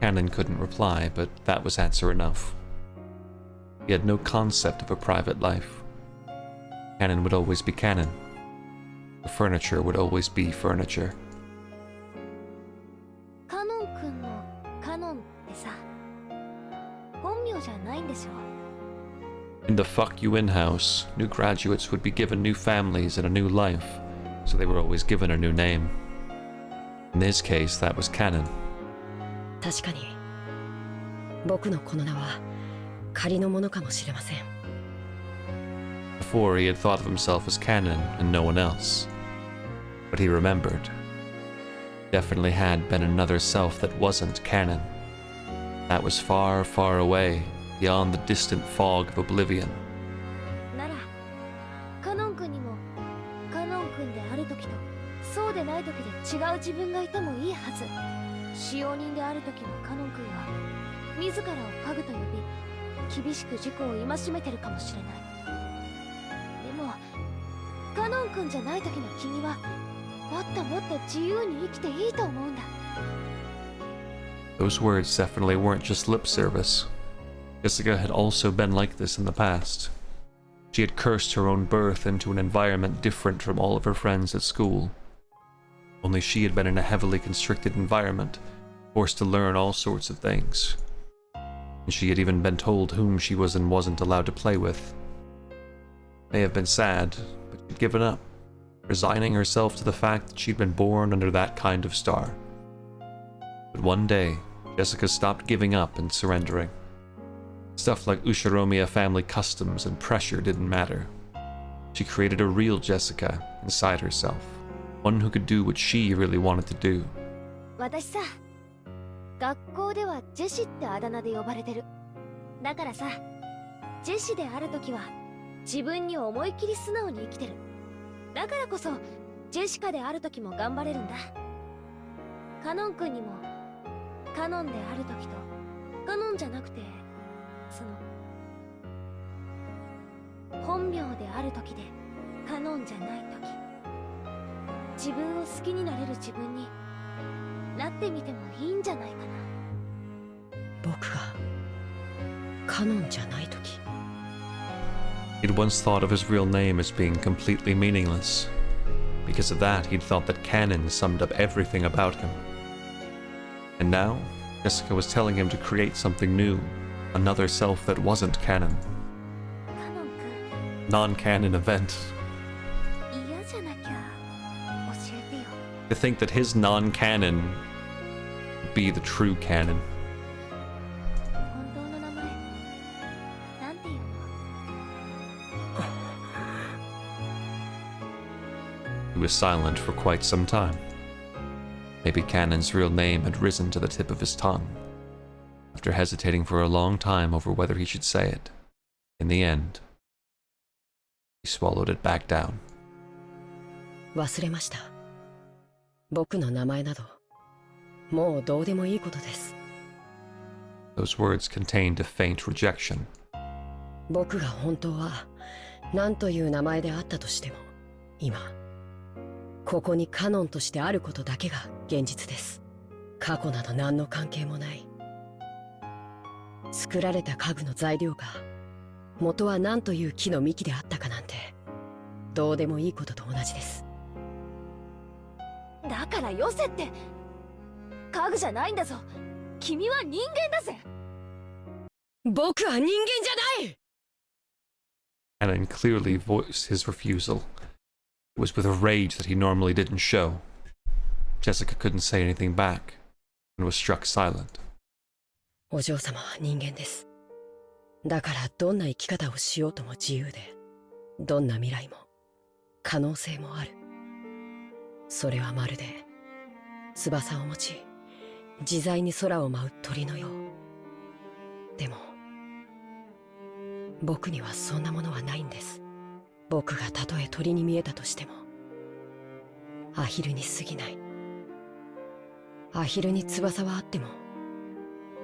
Cannon couldn't reply, but that was answer enough. He had no concept of a private life. Cannon would always be Cannon. The furniture would always be furniture. カノン君のカノンってさ、本名じゃないんでしょ？ In the fuck you in house, new graduates would be given new families and a new life, so they were always given a new name. In this case, that was Cannon. 確かに僕のこの名は仮のものかもしれません。 Before, he had thought of himself as Cannon and no one else. But he remembered. Definitely had been another self that wasn't Cannon. That was far, far away, beyond the distant fog of oblivion. なら、カノン君にもカノン君である時とそうでない時で違う自分がいてもいいはず。使用人である時のカノン君は自らを家具と呼び厳しく自己を戒めてるかもしれない。でもカノン君じゃない時の君はもっともっと自由に生きていいと思うんだ。 Those words definitely weren't just lip service. Jessica had also been like this in the past. She had cursed her own birth into an environment different from all of her friends at school. Only she had been in a heavily constricted environment, forced to learn all sorts of things. And she had even been told whom she was and wasn't allowed to play with. May have been sad, but she'd given up, resigning herself to the fact that she'd been born under that kind of star. But one day, Jessica stopped giving up and surrendering. Stuff like Ushiromiya family customs and pressure didn't matter. She created a real Jessica inside herself. One who could do what she really wanted to do. 私さ、学校ではジェシってあだ名で呼ばれてる。だからさ、ジェシであるときは自分に思いっきり素直に生きてる。だからこそジェシカであるときも頑張れるんだ。カノン君にもカノンであるときとカノンじゃなくてその本名であるときでカノンじゃないとき、自分を好きになれる自分になってみてもいいんじゃないかな。僕がカノンじゃない時。 He'd once thought of his real name as being completely meaningless. Because of that, he'd thought that Cannon summed up everything about him. And now, Jessica was telling him to create something new, another self that wasn't Cannon. カノン君、 Non-canon event. 嫌じゃなきゃ教えてよ。 To think that his non-canon would be the true canon. 本当の名前なんていうの？ He was silent for quite some time. Maybe Cannon's real name had risen to the tip of his tongue. After hesitating for a long time over whether he should say it, in the end, he swallowed it back down. 忘れました。僕の名前などもうどうでもいいことです。 Those words contained a faint rejection. 僕が本当は何という名前であったとしても、今ここにカノンとしてあることだけが現実です。過去など何の関係もない。作られた家具の材料が元は何という木の幹であったかなんてどうでもいいことと同じです。だからよせって。家具じゃないんだぞ。君は人間だぜ。僕は人間じゃない。 Cannon clearly voiced his refusal. It was with a rage that he normally didn't show. Jessica couldn't say anything back, and was struck silent. お嬢様は人間です。だからどんな生き方をしようとも自由で、どんな未来も可能性もある。それはまるで翼を持ち自在に空を舞う鳥のよう。でも僕にはそんなものはないんです。僕がたとえ鳥に見えたとしてもアヒルに過ぎない。アヒルに翼はあっても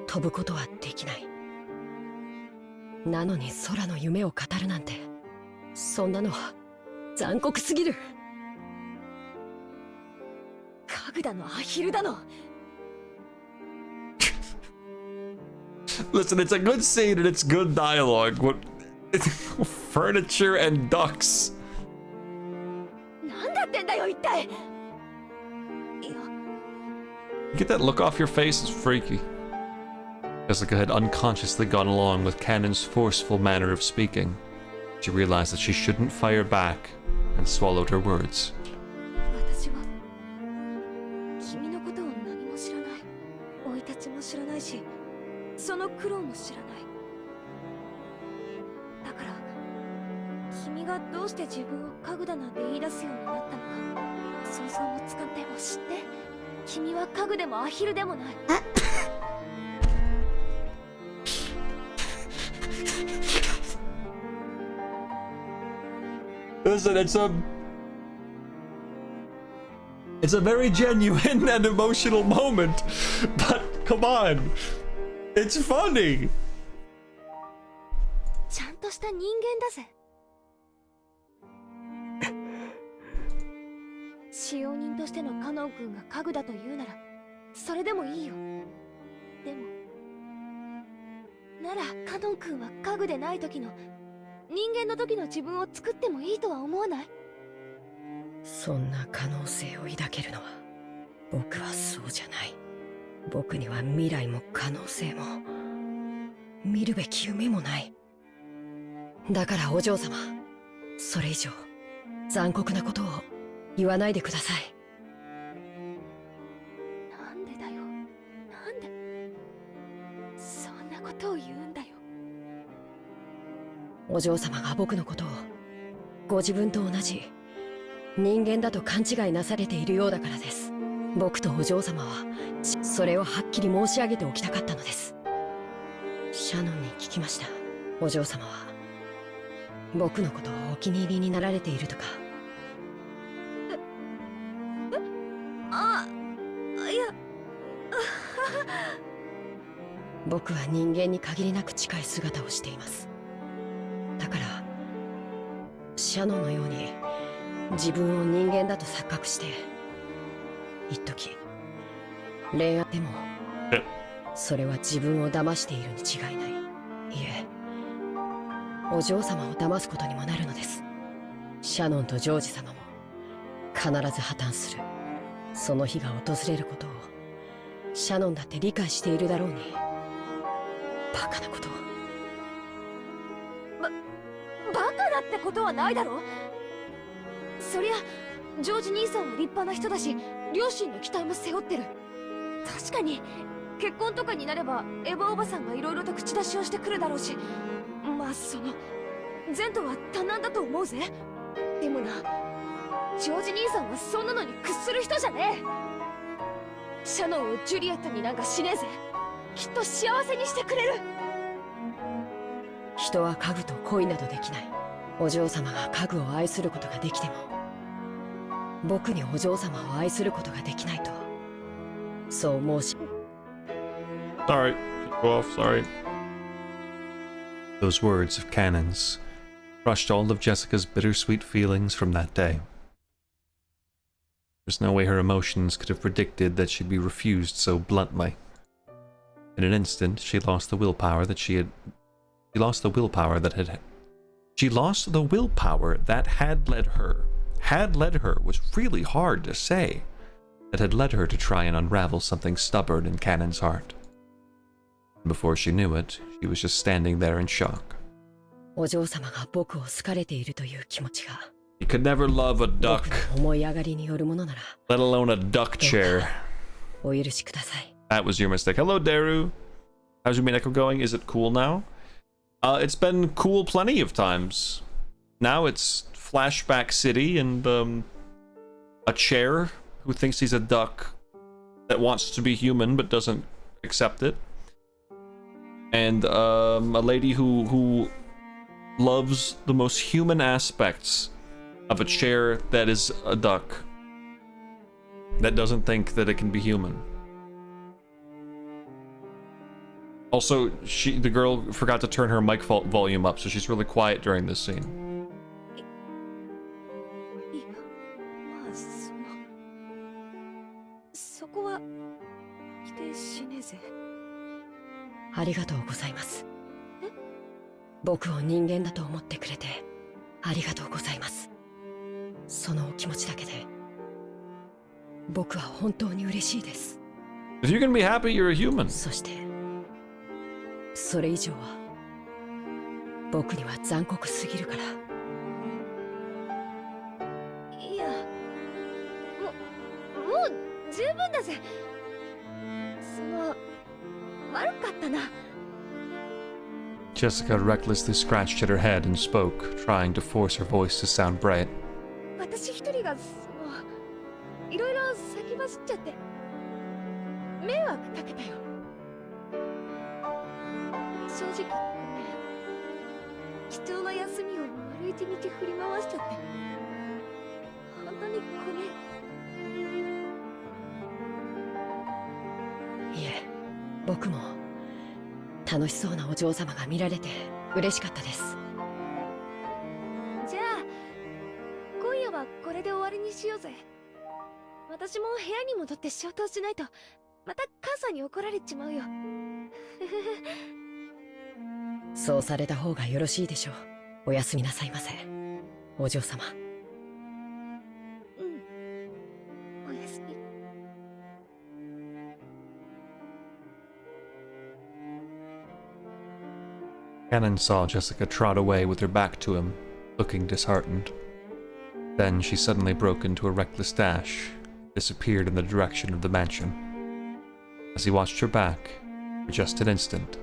飛ぶことはできない。なのに空の夢を語るなんて、そんなのは残酷すぎる。家具だのアヒルだの。Listen, it's a good scene and it's good dialogue. What? Furniture and ducks. なんだってんだよ一体。いや、 Get that look off your face, it's freaky. Jessica had unconsciously gone along with Cannon's forceful manner of speaking. She realized that she shouldn't fire back and swallowed her words. 私は君のことを何も知らない。生い立ちも知らないし、その苦労も知らない。だから君がどうして自分を家具だなんて言い出すようになったのか想像もつかんでも知って。君は家具でもアヒルでもない。Listen, it's a very genuine and emotional moment, but come on, it's funny. ちゃんとした人間だぜ。使用人としてのカノン君が家具だと言うならそれでもいいよ。でもならカノン君は家具でない時の人間の時の自分を作ってもいいとは思わない？そんな可能性を抱けるのは僕はそうじゃない。僕には未来も可能性も見るべき夢もない。だからお嬢様、それ以上残酷なことを言わないでください。なんでだよ。なんでそんなことを言うんだよ。お嬢様が僕のことをご自分と同じ人間だと勘違いなされているようだからです。僕とお嬢様はそれをはっきり申し上げておきたかったのです。シャノンに聞きました。お嬢様は僕のことをお気に入りになられているとか。いや僕は人間に限りなく近い姿をしています。だからシャノンのように自分を人間だと錯覚して一時恋愛でもそれは自分を騙しているに違いない。いえ、お嬢様を騙すことにもなるのです。シャノンとジョージ様も必ず破綻する。その日が訪れることをシャノンだって理解しているだろうに。バカなことを。バカだってことはないだろ。そりゃジョージ兄さんは立派な人だし両親の期待も背負ってる。確かに結婚とかになればエヴァおばさんがいろいろと口出しをしてくるだろうし、まあその前途は多難だと思うぜ。でもな、ジョージ兄さんはそんなのに屈する人じゃねえ。シャノンをジュリエットになんかしねえぜ。きっと幸せにしてくれる。人は家具と恋などできない。お嬢様が家具を愛することができても僕にお嬢様を愛することができないと、そう申し。 Sorry, go off, sorry. Those words of Cannon's crushed all of Jessica's bittersweet feelings from that day. There's no way her emotions could have predicted that she'd be refused so bluntly. In an instant, she lost the willpower that had led her was really hard to say, that had led her to try and unravel something stubborn in Cannon's heart. Before she knew it, she was just standing there in shock. お嬢様が僕を好かれているという気持ちが You could never love a 僕 duck, の思い上がりによるものなら let alone a duck chair. お許しください。 That was your mistake. Hello, Daru. How's Umineko going? Is it cool now? It's been cool plenty of times. Now it's Flashback City, and a chair who thinks he's a duck that wants to be human but doesn't accept it, and a lady who loves the most human aspects of a chair that is a duck that doesn't think that it can be human. Also, the girl forgot to turn her mic volume up, so she's really quiet during this scene. いや、まあそこは否定しねえぜ。ありがとうございます。僕を人間だと思ってくれてありがとうございます。そのお気持ちだけで僕は本当に嬉しいです。 If you can be happy, you're a human. そしてそれ以上は僕には残酷すぎるから。いや、もう十分だぜ。悪かったな。Jessica recklessly scratched at her head and spoke, trying to force her voice to sound bright. 私一人がいろいろ先走っちゃって迷惑かけたよ。正直ごめん。貴重な休みを丸一日振り回しちゃって本当にごめん。いえ、僕も楽しそうなお嬢様が見られて嬉しかったです。じゃあ今夜はこれで終わりにしようぜ。私も部屋に戻って消灯しないとまた母さんに怒られちまうよ。そうされた方がよろしいでしょう。おやすみなさいませ、お嬢様。うん、おやすみ。Cannon saw Jessica trot away with her back to him, looking disheartened. Then she suddenly broke into a reckless dash, disappeared in the direction of the mansion. As he watched her back, for just an instant,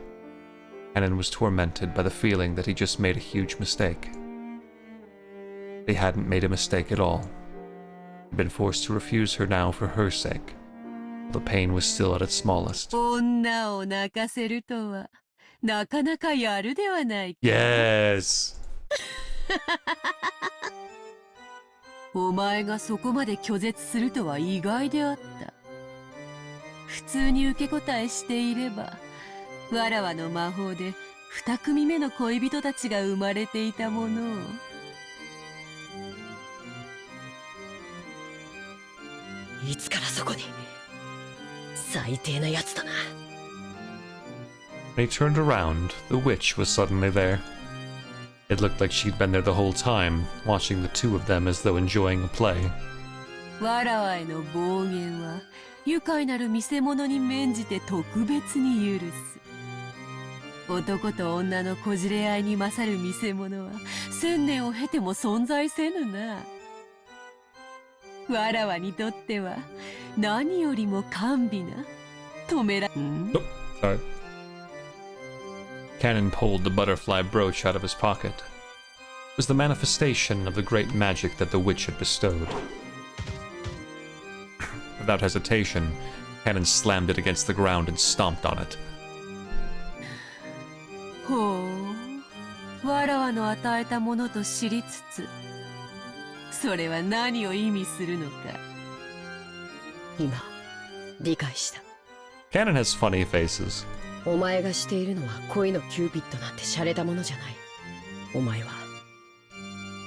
Cannon was tormented by the feeling that he just made a huge mistake. They hadn't made a mistake at all. He'd been forced to refuse her now for her sake. The pain was still at its smallest. 女を泣かせるとはなかなかやるではないか。 Yes! お前がそこまで拒絶するとは意外であった。普通に受け答えしていれば、わらわの魔法で二組目の恋人たちが生まれていたものを。いつからそこに。最低なやつだな。When he turned around, the witch was suddenly there. It looked like she'd been there the whole time, watching the two of them as though enjoying a play. わらわへの暴言は愉快なる見せ物に免じて特別に許す。男と女のこじれ合いに勝る見せ物は千年を経ても存在せぬな。わらわにとっては何よりも甘美な止めらん。 Nope, sorry. Cannon pulled the butterfly brooch out of his pocket. It was the manifestation of the great magic that the witch had bestowed. Without hesitation, Cannon slammed it against the ground and stomped on it. ほう、わらわの与えたものと知りつつ、それは何を意味するのか。今理解した。 Cannon has funny faces. お前がしているのは恋のキューピッドなんて洒落たものじゃない。お前は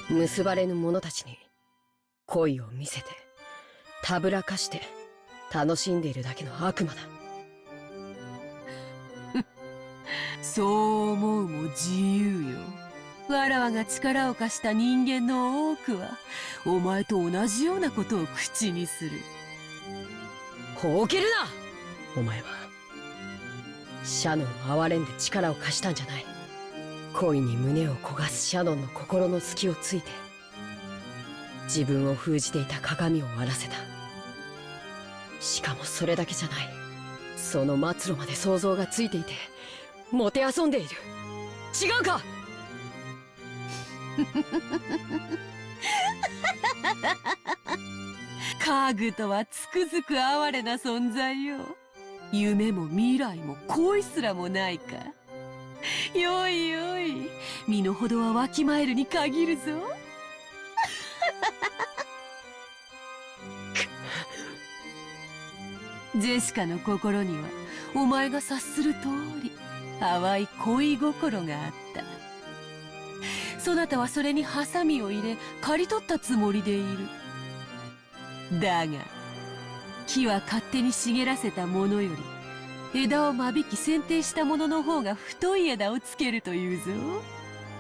結ばれぬ者たちに恋を見せてたぶらかして楽しんでいるだけの悪魔だ。そう思うも自由よ。わらわが力を貸した人間の多くはお前と同じようなことを口にする。ほうけるな。お前はシャノンを憐れんで力を貸したんじゃない。恋に胸を焦がすシャノンの心の隙をついて自分を封じていた鏡を割らせた。しかもそれだけじゃない。その末路まで想像がついていてもてあそんでいる。違うか。家具とはつくづく哀れな存在よ。夢も未来も恋すらもないか。よいよい、身の程はわきまえるに限るぞ。ジェシカの心にはお前が察する通り淡い恋心があった。そなたはそれにハサミを入れ刈り取ったつもりでいる。だが木は勝手に茂らせたものより枝を間引き剪定したものの方が太い枝をつけるというぞ。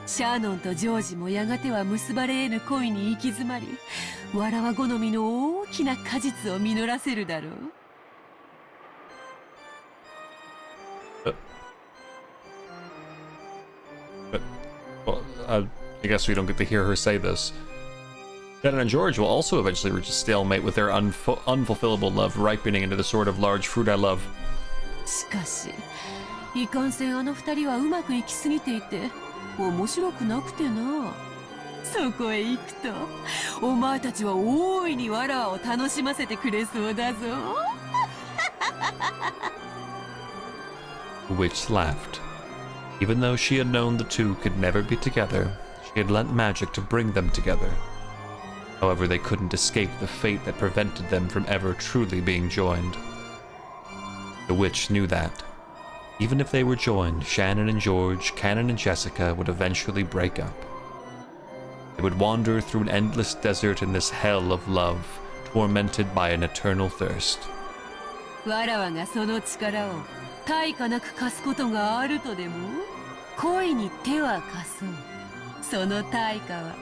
シャーノンとジョージもやがては結ばれ得ぬ恋に行き詰まり、わらわ好みの大きな果実を実らせるだろう。Well, I guess we don't get to hear her say this. Jenna and George will also eventually reach a stalemate with their unfulfillable love ripening into the sort of large fruit I love. しかしいかんせんあの二人はうまくいきすぎていて面白くなくてな。そこへ行くとお前たちは大いにわらわを楽しませてくれそうだぞ。The witch laughed. Even though she had known the two could never be together, she had lent magic to bring them together. However, they couldn't escape the fate that prevented them from ever truly being joined. The witch knew that. Even if they were joined, Shannon and George, Cannon and Jessica would eventually break up. They would wander through an endless desert in this hell of love, tormented by an eternal thirst. わらわがその力を対価なく貸すことがあるとでも、恋に手は貸そう。その対価は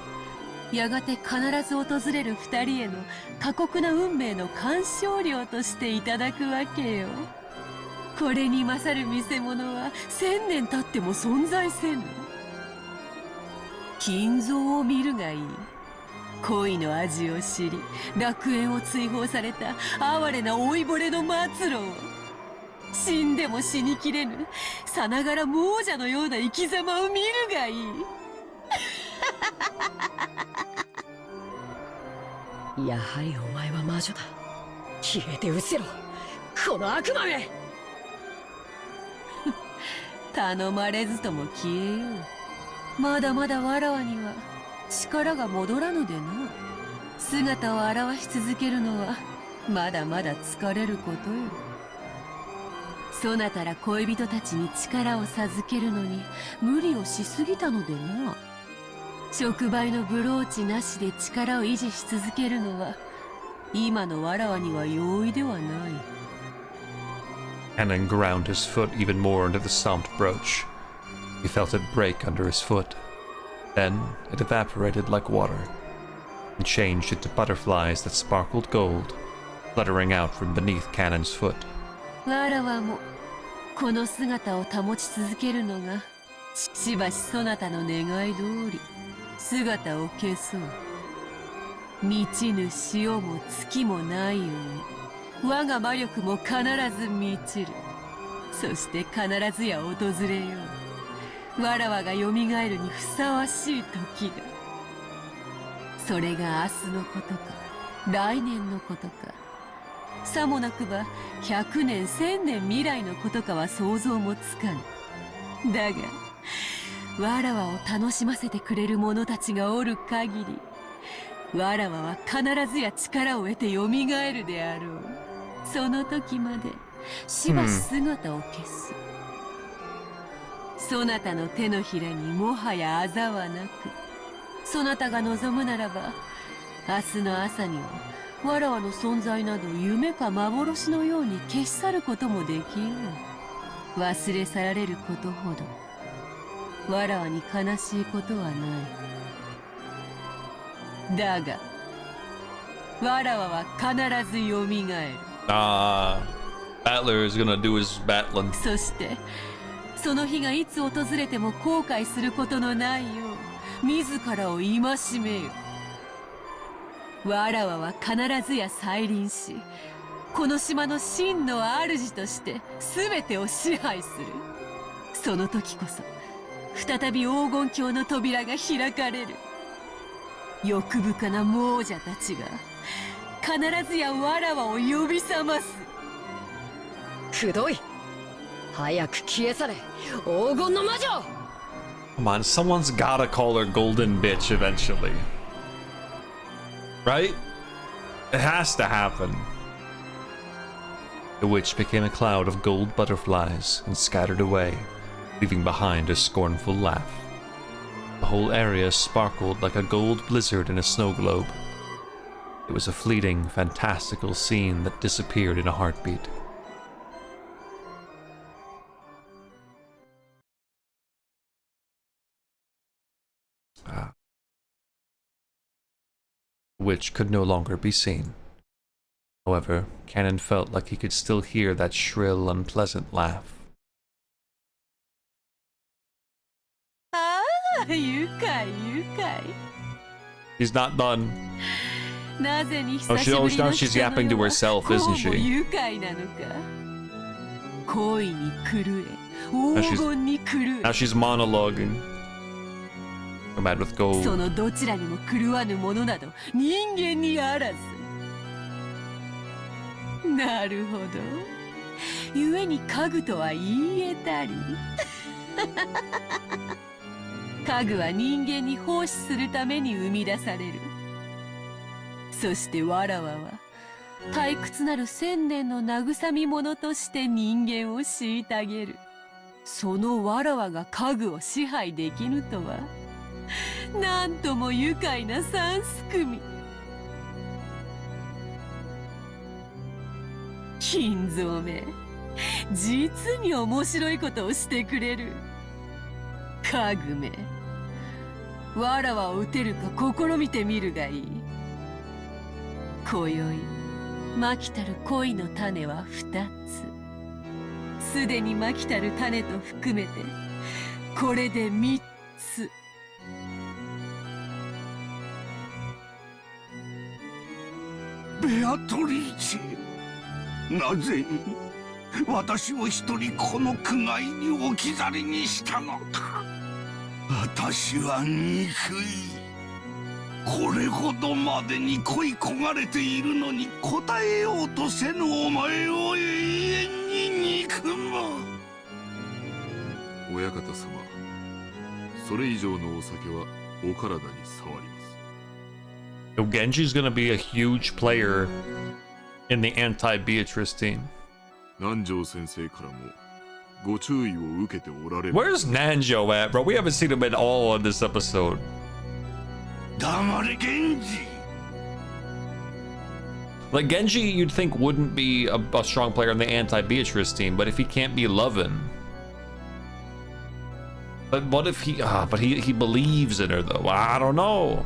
やがて必ず訪れる二人への過酷な運命の鑑賞料としていただくわけよ。これに勝る見せ物は1000年経っても存在せぬ。金蔵を見るがいい。恋の味を知り楽園を追放された哀れな老いぼれの末路を、死んでも死にきれぬさながら亡者のような生き様を見るがいい。やはりお前は魔女だ。消えて失せろ、この悪魔め。頼まれずとも消えよう。まだまだわらわには力が戻らぬでな。姿を現し続けるのはまだまだ疲れることよ。そなたら恋人たちに力を授けるのに無理をしすぎたのでな。触媒のブローチなしで力を維持し続けるのは今のわらわには容易ではない。Cannon ground his foot even more into the stomped brooch. He felt it break under his foot. Then it evaporated like water, and changed into butterflies that sparkled gold, fluttering out from beneath Cannon's foot. わらわもこの姿を保ち続けるのがしばしそなたの願い通り姿を消そう。満ちぬ潮も月もないように我が魔力も必ず満ちる。そして必ずや訪れよう。わらわがよみがえるにふさわしい時が。それが明日のことか来年のことか、さもなくば100年1000年未来のことかは想像もつかぬ。だがわらわを楽しませてくれる者たちがおる限り、わらわは必ずや力を得てよみがえるであろう。その時までしばし姿を消す。そなたの手のひらにもはやあざはなく、そなたが望むならば明日の朝にはわらわの存在など夢か幻のように消し去ることもできよう。忘れ去られることほどわらわに悲しいことはない。だがわらわは必ずよみがえる。Battler is gonna do his battling. そしてその日がいつ訪れても後悔することのないよう自らを戒めよ。わらわは必ずや再臨し、この島の真の主として全てを支配する。その時こそ再び黄金鏡の扉が開かれる。欲深な亡者たちが必ずやわらわを呼び覚ます。くどい。早く消え去れ、黄金の魔女。 Come on, someone's gotta call her golden bitch eventually. Right? It has to happen. The witch became a cloud of gold butterflies and scattered away, leaving behind a scornful laugh. The whole area sparkled like a gold blizzard in a snow globe. It was a fleeting, fantastical scene that disappeared in a heartbeat. The witch could no longer be seen. However, Cannon felt like he could still hear that shrill, unpleasant laugh. ああ、愉快愉快。 He's not done. なぜに久し Oh, ぶり now の she's 人の yapping to 世は herself, こう isn't も she? 愉快なのか。恋に狂え、黄金に狂 Now え。 she's monologuing. I'm mad with gold. そのどちらにも狂わぬものなど人間にあらず。なるほど。故に家具とは言えたり。家具は人間に奉仕するために生み出される。そしてわらわは退屈なる千年の慰み者として人間を虐げる。そのわらわが家具を支配できぬとは、なんとも愉快な三すくみ。金蔵め、実に面白いことをしてくれる。家具め、わらわを撃てるか試みてみるがいい。今宵まきたる恋の種は2つ。すでにまきたる種と含めてこれで3つ。ベアトリーチェ、なぜに私を一人この苦界に置き去りにしたのか。私は憎い。これほどまでに恋焦がれているのに応えようとせぬお前を永遠に憎む。親方様、それ以上のお酒はお体に障ります。 So Genji's gonna be a huge player in the anti-Beatrice team. 南條先生からもご注意を受けておられる。 Where's Nanjo at, bro? We haven't seen him at all in this episode. 黙れ源氏。 Like, Genji, you'd think wouldn't be a strong player in the anti-Beatrice team, but if he can't be Lovin... But what if he... but he believes in her, though. I don't know.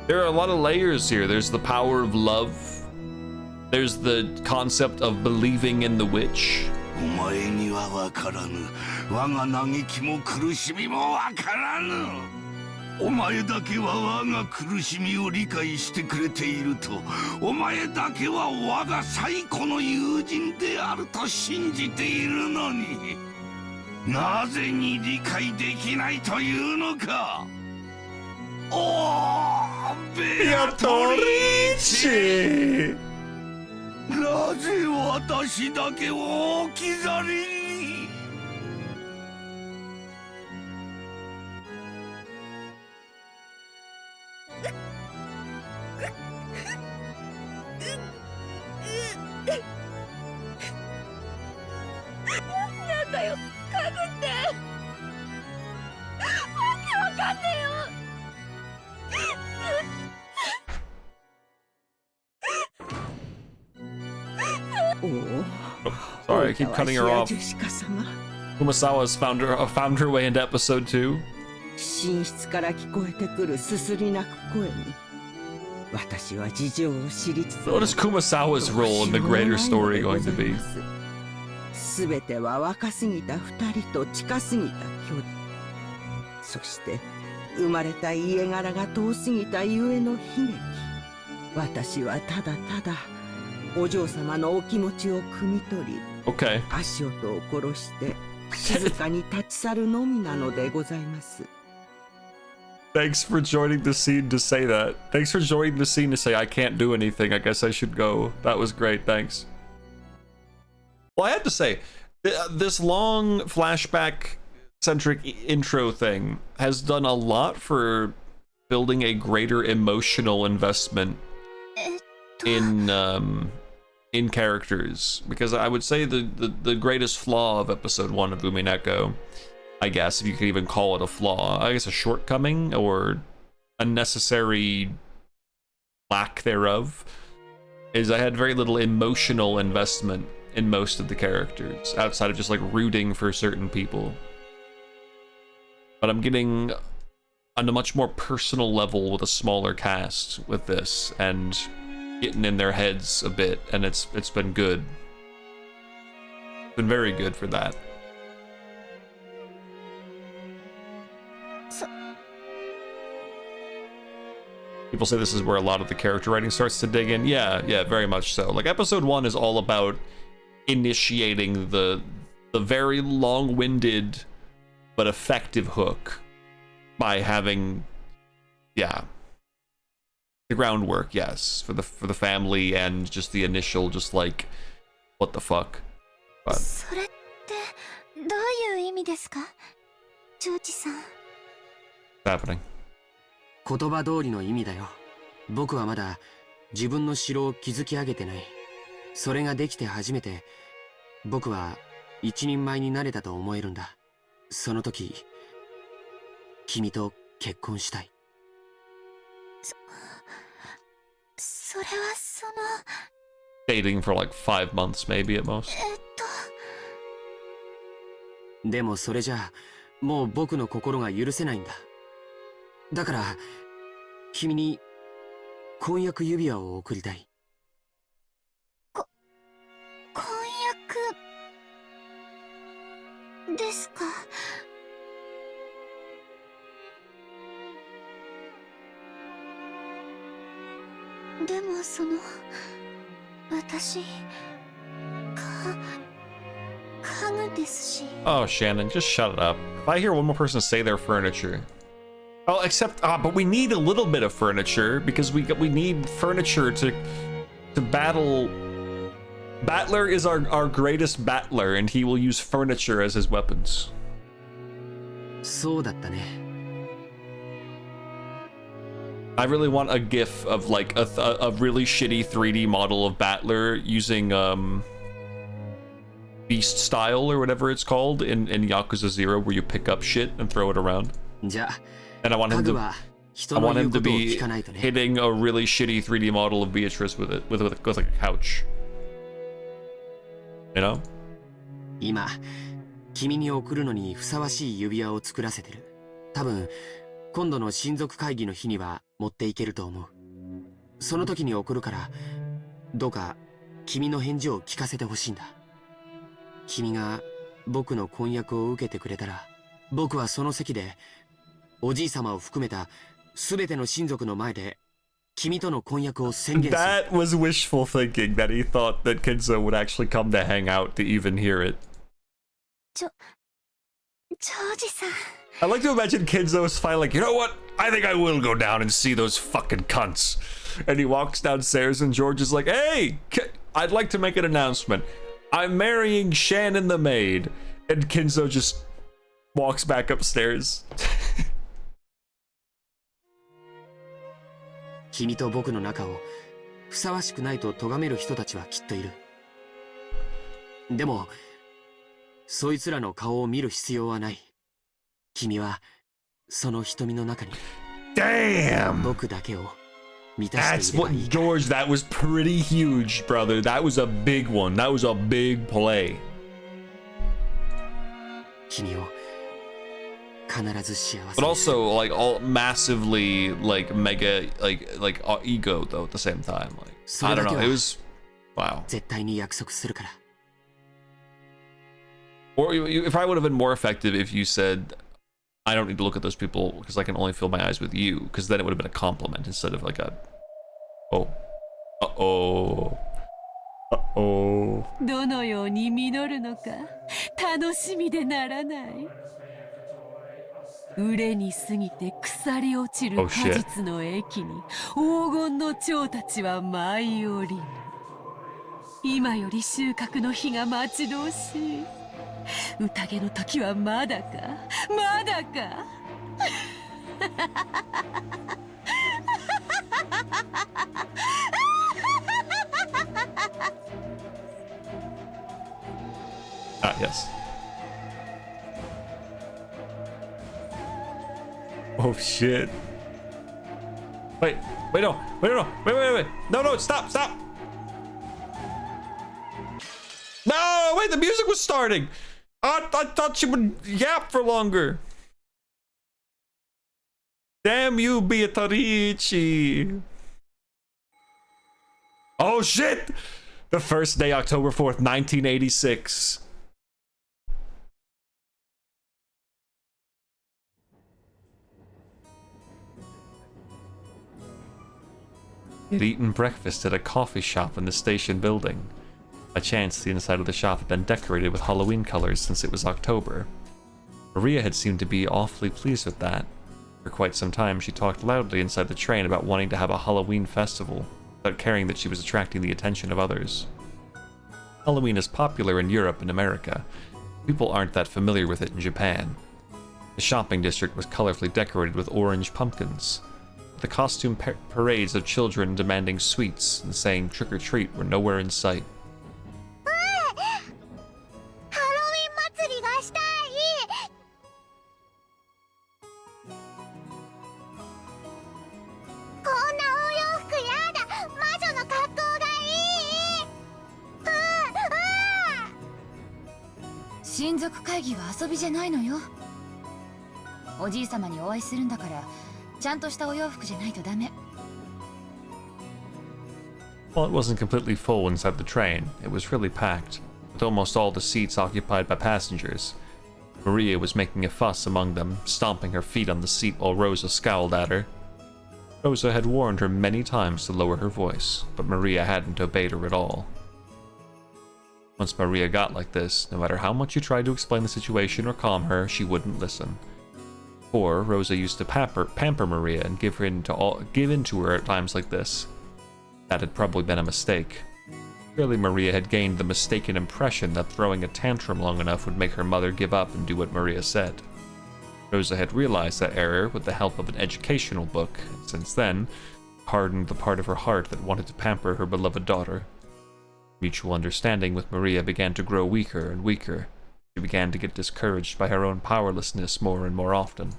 There are a lot of layers here. There's the power of love. There's the concept of believing in the witch. お前には分からぬ。我が嘆きも苦しみも分からぬ。お前だけは我が苦しみを理解してくれていると、お前だけは我が最古の友人であると信じているのに、なぜに理解できないというのか。おー、ベアトリーチェ、なぜ私だけを置き去りに。なんだよ、家具ってわけわかんねえよ。Sorry, I keep cutting her off. ジェシカ様、 Kumasawa's found her way into episode 2. 寝室から聞こえてくるすすり泣く声に私は事情を知りつつ、 What is Kumasawa's role in the greater story going to be? すべては若すぎた二人と近すぎた距離、そして生まれた家柄が遠すぎたゆえの悲劇。私はただただお嬢様のお気持ちを汲み取り、 Okay. 足音を殺して静かに立ち去るのみなのでございます。Thanks for joining the scene to say that. Thanks for joining the scene to say I can't do anything. I guess I should go. That was great. Thanks. Well, I have to say, this long flashback-centric intro thing has done a lot for building a greater emotional investment in characters. Because I would say the greatest flaw of episode 1 of Umineko, I guess, if you could even call it a flaw, I guess a shortcoming or a necessary lack thereof, is I had very little emotional investment in most of the characters, outside of just like rooting for certain people. But I'm getting on a much more personal level with a smaller cast with this, and getting in their heads a bit, and it's been good. It's been very good for that. People say this is where a lot of the character writing starts to dig in. Yeah, very much so. Like, episode 1 is all about initiating the very long-winded but effective hook by having, the groundwork, yes, for the family, and just the initial, just like, what the fuck. But それってどういう意味ですか、ジョージさん。 happening. 言葉通りの意味だよ。僕はまだ自分の城を築き上げてない。それができて初めて僕は一人前になれたと思えるんだ。その時君と結婚したい。それはその Dating for like 5 months maybe at most. でもそれじゃもう僕の心が許せないんだ。だから君に婚約指輪を贈りたい。婚約ですか。でもその私家具ですし。 Oh, Shannon, just shut it up. If I hear one more person say their furniture. Oh, except, but we need a little bit of furniture, because we need furniture to battle. Battler is our greatest battler, and he will use furniture as his weapons. そうだったね。 I really want a gif of like a really shitty 3D model of Battler using Beast style or whatever it's called in Yakuza 0, where you pick up shit and throw it around. じゃあ And I want him 家具 to は人の言うことを聞かないとね。 hitting a really shitty 3D model of Beatrice with like a couch. You know? 今君に贈るのにふさわしい指輪を作らせてる。多分今度の親族会議の日には持っていけると思う。その時に贈るからどうか君の返事を聞かせてほしいんだ。君が僕の婚約を受けてくれたら、僕はその席でおじい様を含めた全ての親族の前で君との婚約を宣言する。 That was wishful thinking, that he thought that Kenzo would actually come to hang out to even hear it. ジョージさん。 I like to imagine Kenzo's finally like, you know what? I think I will go down and see those fucking cunts. And he walks downstairs and George is like, hey, I'd like to make an announcement. I'm marrying Shannon the maid. And Kenzo just walks back upstairs. 君と僕の仲をふさわしくないと咎める人たちはきっといる。でもそいつらの顔を見る必要はない。君はその瞳の中に Damn! 僕だけを満たしていればいい。 George, that was pretty huge, brother. That was a big one. That was a big play. 君を必ず幸せ But also, like, all massively, like, mega, like ego, though, at the same time. Like, I don't know, it was... Wow. 絶対に約束するから。 Or if I would have been more effective if you said, I don't need to look at those people because I can only fill my eyes with you, because then it would have been a compliment instead of like a... Oh. Uh-oh. Uh-oh. どのように実るのか楽しみでならない。売れに過ぎて腐り落ちる Oh, 果 shit. 実の駅に黄金の蝶たちは舞い降りる。今より収穫の日が待ち遠しい。宴の時はまだか、まだか。Ah, yes. Oh shit. Wait, no, wait. No, stop. No, wait, the music was starting. I thought she would yap for longer. Damn you, Beatrice. Oh shit! The first day, October 4th, 1986. He had eaten breakfast at a coffee shop in the station building. By chance, the inside of the shop had been decorated with Halloween colors since it was October. Maria had seemed to be awfully pleased with that. For quite some time, she talked loudly inside the train about wanting to have a Halloween festival, without caring that she was attracting the attention of others. Halloween is popular in Europe and America. People aren't that familiar with it in Japan. The shopping district was colorfully decorated with orange pumpkins. The costume parades of children demanding sweets and saying trick or treat were nowhere in sight. While it wasn't completely full inside the train, it was really packed, with almost all the seats occupied by passengers. Maria was making a fuss among them, stomping her feet on the seat while Rosa scowled at her. Rosa had warned her many times to lower her voice, but Maria hadn't obeyed her at all. Once Maria got like this, no matter how much you tried to explain the situation or calm her, she wouldn't listen. Before, Rosa used to pamper Maria and give in to her at times like this. That had probably been a mistake. Clearly Maria had gained the mistaken impression that throwing a tantrum long enough would make her mother give up and do what Maria said. Rosa had realized that error with the help of an educational book, and since then, hardened the part of her heart that wanted to pamper her beloved daughter. Mutual understanding with Maria began to grow weaker and weaker. She began to get discouraged by her own powerlessness more and more often.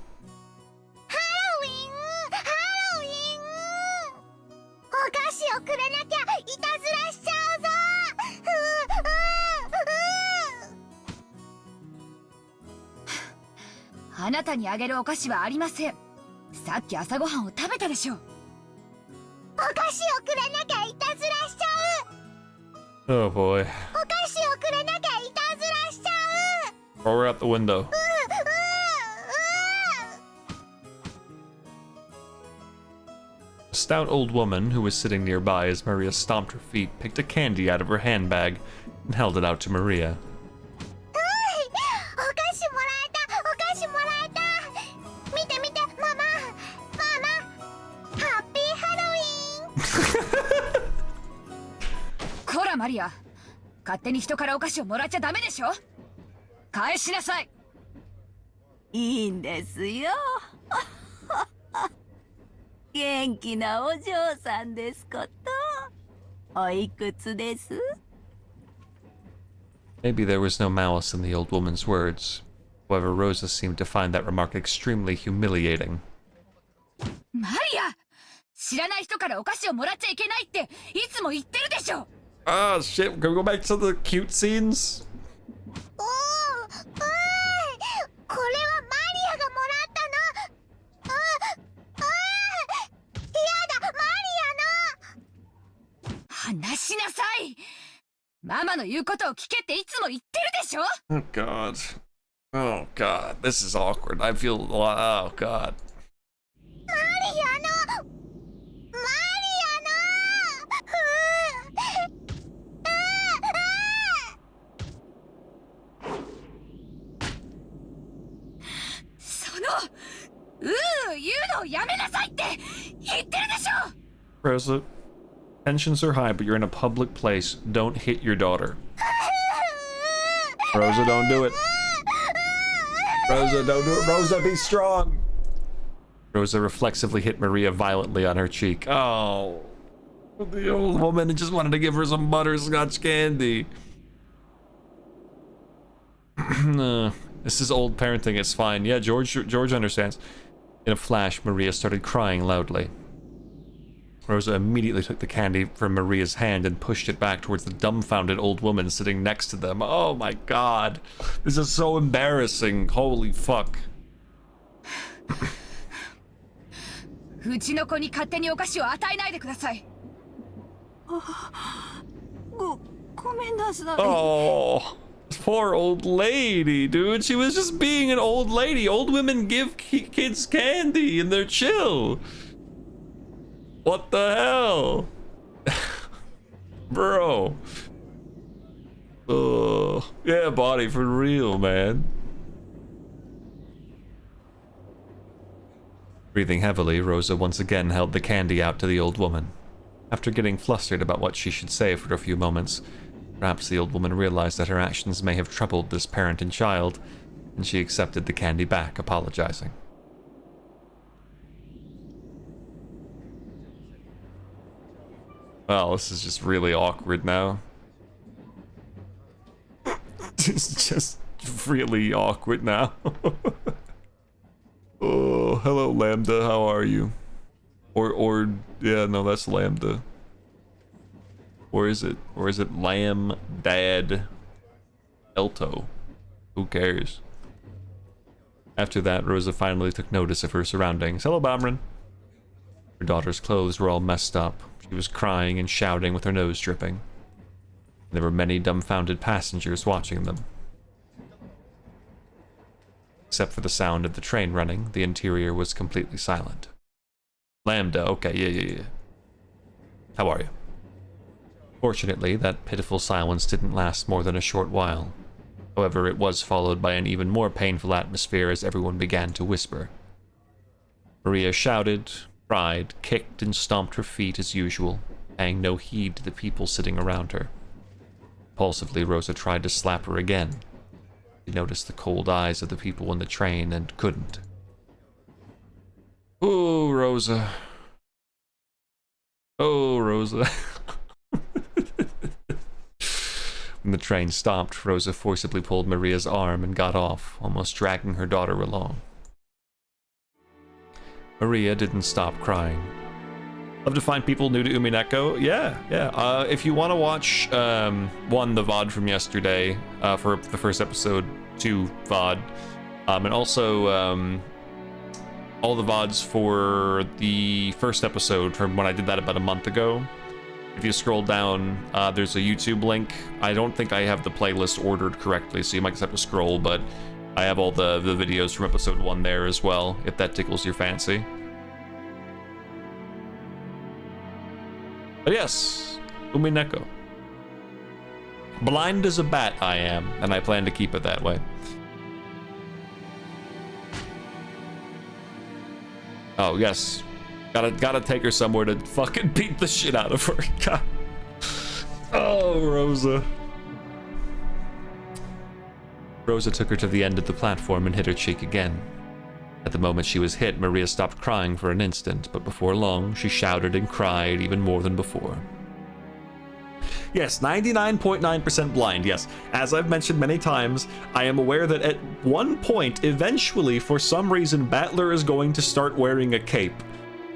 Oh boy. Throw her out the window. A stout old woman who was sitting nearby as Maria stomped her feet picked a candy out of her handbag and held it out to Maria. Maybe there was no malice in the old woman's words. However, Rosa seemed to find that remark extremely humiliating. Ah, shit, can we go back to the cute scenes? Oh god. Oh god, this is awkward. I feel, oh god. Rosa, tensions are high, but you're in a public place. Don't hit your daughter. Rosa, don't do it. Rosa, don't do it. Rosa, be strong. Rosa reflexively hit Maria violently on her cheek. Oh, the old woman just wanted to give her some butterscotch candy. This is old parenting. It's fine. Yeah, George understands. In a flash, Maria started crying loudly. Rosa immediately took the candy from Maria's hand and pushed it back towards the dumbfounded old woman sitting next to them. Oh my god. This is so embarrassing. Holy fuck. うちの子に勝手にお菓子を与えないでください。ごめんなさい。Oh, poor old lady, dude. She was just being an old lady. Old women give kids candy and they're chill. What the hell? Bro. Yeah, body for real, man. Breathing heavily, Rosa once again held the candy out to the old woman. After getting flustered about what she should say for a few moments, perhaps the old woman realized that her actions may have troubled this parent and child, and she accepted the candy back, apologizing. Well, this is just really awkward now. It's just really awkward now. Oh, hello Lambda, how are you? Or yeah, no, that's Lambda. Or is it Lamb Dad Elto? Who cares? After that, Rosa finally took notice of her surroundings. Hello, Bomrin. Her daughter's clothes were all messed up. She was crying and shouting with her nose dripping. There were many dumbfounded passengers watching them. Except for the sound of the train running, the interior was completely silent. Lambda, okay, yeah. How are you? Fortunately, that pitiful silence didn't last more than a short while. However, it was followed by an even more painful atmosphere as everyone began to whisper. Maria shouted, cried, kicked, and stomped her feet as usual, paying no heed to the people sitting around her. Impulsively, Rosa tried to slap her again. She noticed the cold eyes of the people in the train and couldn't. Oh, Rosa. Oh, Rosa. When the train stopped, Rosa forcibly pulled Maria's arm and got off, almost dragging her daughter along. Maria didn't stop crying. Love to find people new to Umineko. Yeah. If you want to watch, one, the VOD from yesterday, for the first episode, 2 VOD, and also, all the VODs for the first episode from when I did that about a month ago. If you scroll down, there's a YouTube link. I don't think I have the playlist ordered correctly, so you might just have to scroll, but I have all the videos from episode 1 there as well, if that tickles your fancy. But yes, Umineko. Blind as a bat I am, and I plan to keep it that way. Oh, yes. Gotta take her somewhere to fucking beat the shit out of her. God. Oh, Rosa. Rosa took her to the end of the platform and hit her cheek again. At the moment she was hit, Maria stopped crying for an instant, but before long, she shouted and cried even more than before. Yes, 99.9% blind, yes. As I've mentioned many times, I am aware that at one point, eventually, for some reason, Battler is going to start wearing a cape.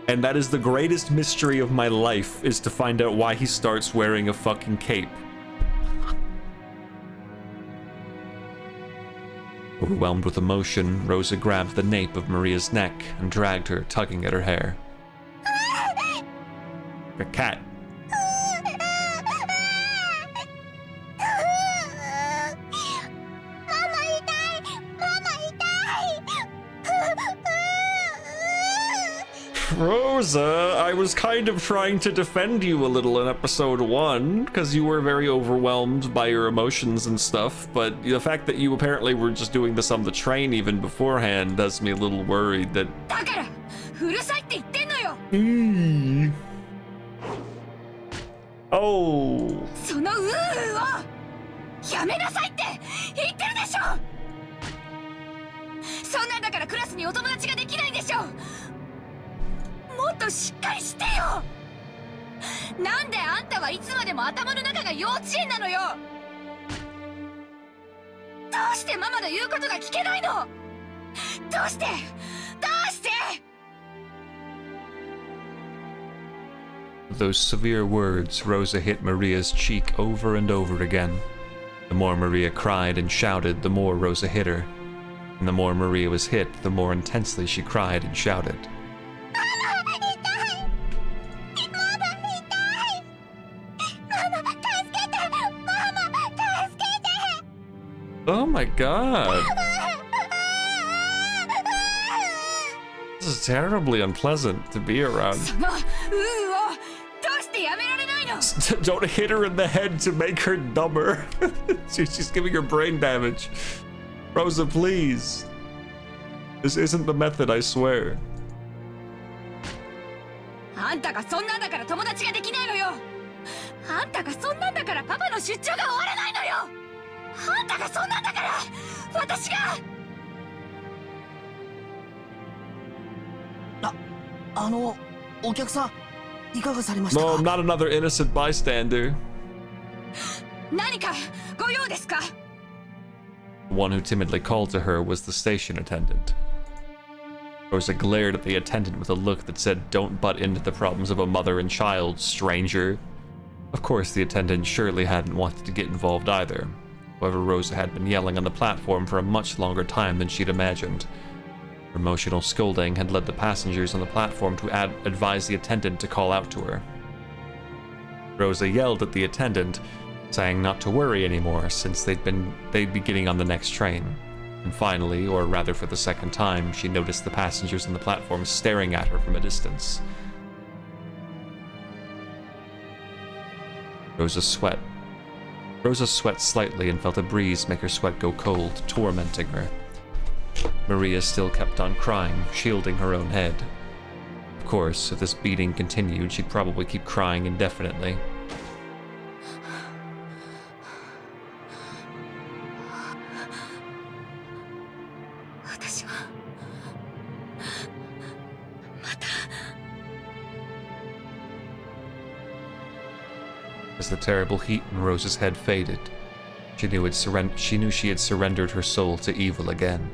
And that is the greatest mystery of my life, is to find out why he starts wearing a fucking cape. Overwhelmed with emotion, Rosa grabbed the nape of Maria's neck and dragged her, tugging at her hair. A cat. Rosa, I was kind of trying to defend you a little in episode 1, because you were very overwhelmed by your emotions and stuff, but the fact that you apparently were just doing this on the train even beforehand has me a little worried that... Oh... そのうーをやめなさいって言ってるでしょ。そんなんだからクラスにお友達ができないんでしょ。もっとしっかりしてよ。なんであんたはいつまでも頭の中が幼稚園なのよ。どうしてママの言うことが聞けないの。どうしてどうして。 With those severe words, Rosa hit Maria's cheek over and over again. The more Maria cried and shouted, the more Rosa hit her. And the more Maria was hit, the more intensely she cried and shouted. Oh my god! This is terribly unpleasant to be around. Don't hit her in the head to make her dumber. She's giving her brain damage. Rosa, please. This isn't the method, I swear. あんたがそんなんだから友達ができないのよ。あんたがそんなんだからパパの出張が終わらないのよ。あんたがそんなんだから私が。お客さんいかがされましたか。 No, I'm not another innocent bystander. 何かご用ですか。 The one who timidly called to her was the station attendant. Rosa glared at the attendant with a look that said, "Don't butt into the problems of a mother and child, stranger." Of course, the attendant surely hadn't wanted to get involved either. However, Rosa had been yelling on the platform for a much longer time than she'd imagined. Her emotional scolding had led the passengers on the platform to advise the attendant to call out to her. Rosa yelled at the attendant, saying not to worry anymore since they'd be getting on the next train. And finally, or rather for the second time, she noticed the passengers on the platform staring at her from a distance. Rosa sweat slightly and felt a breeze make her sweat go cold, tormenting her. Maria still kept on crying, shielding her own head. Of course, if this beating continued, she'd probably keep crying indefinitely. As the terrible heat in Rosa's head faded, she knew she had surrendered her soul to evil again.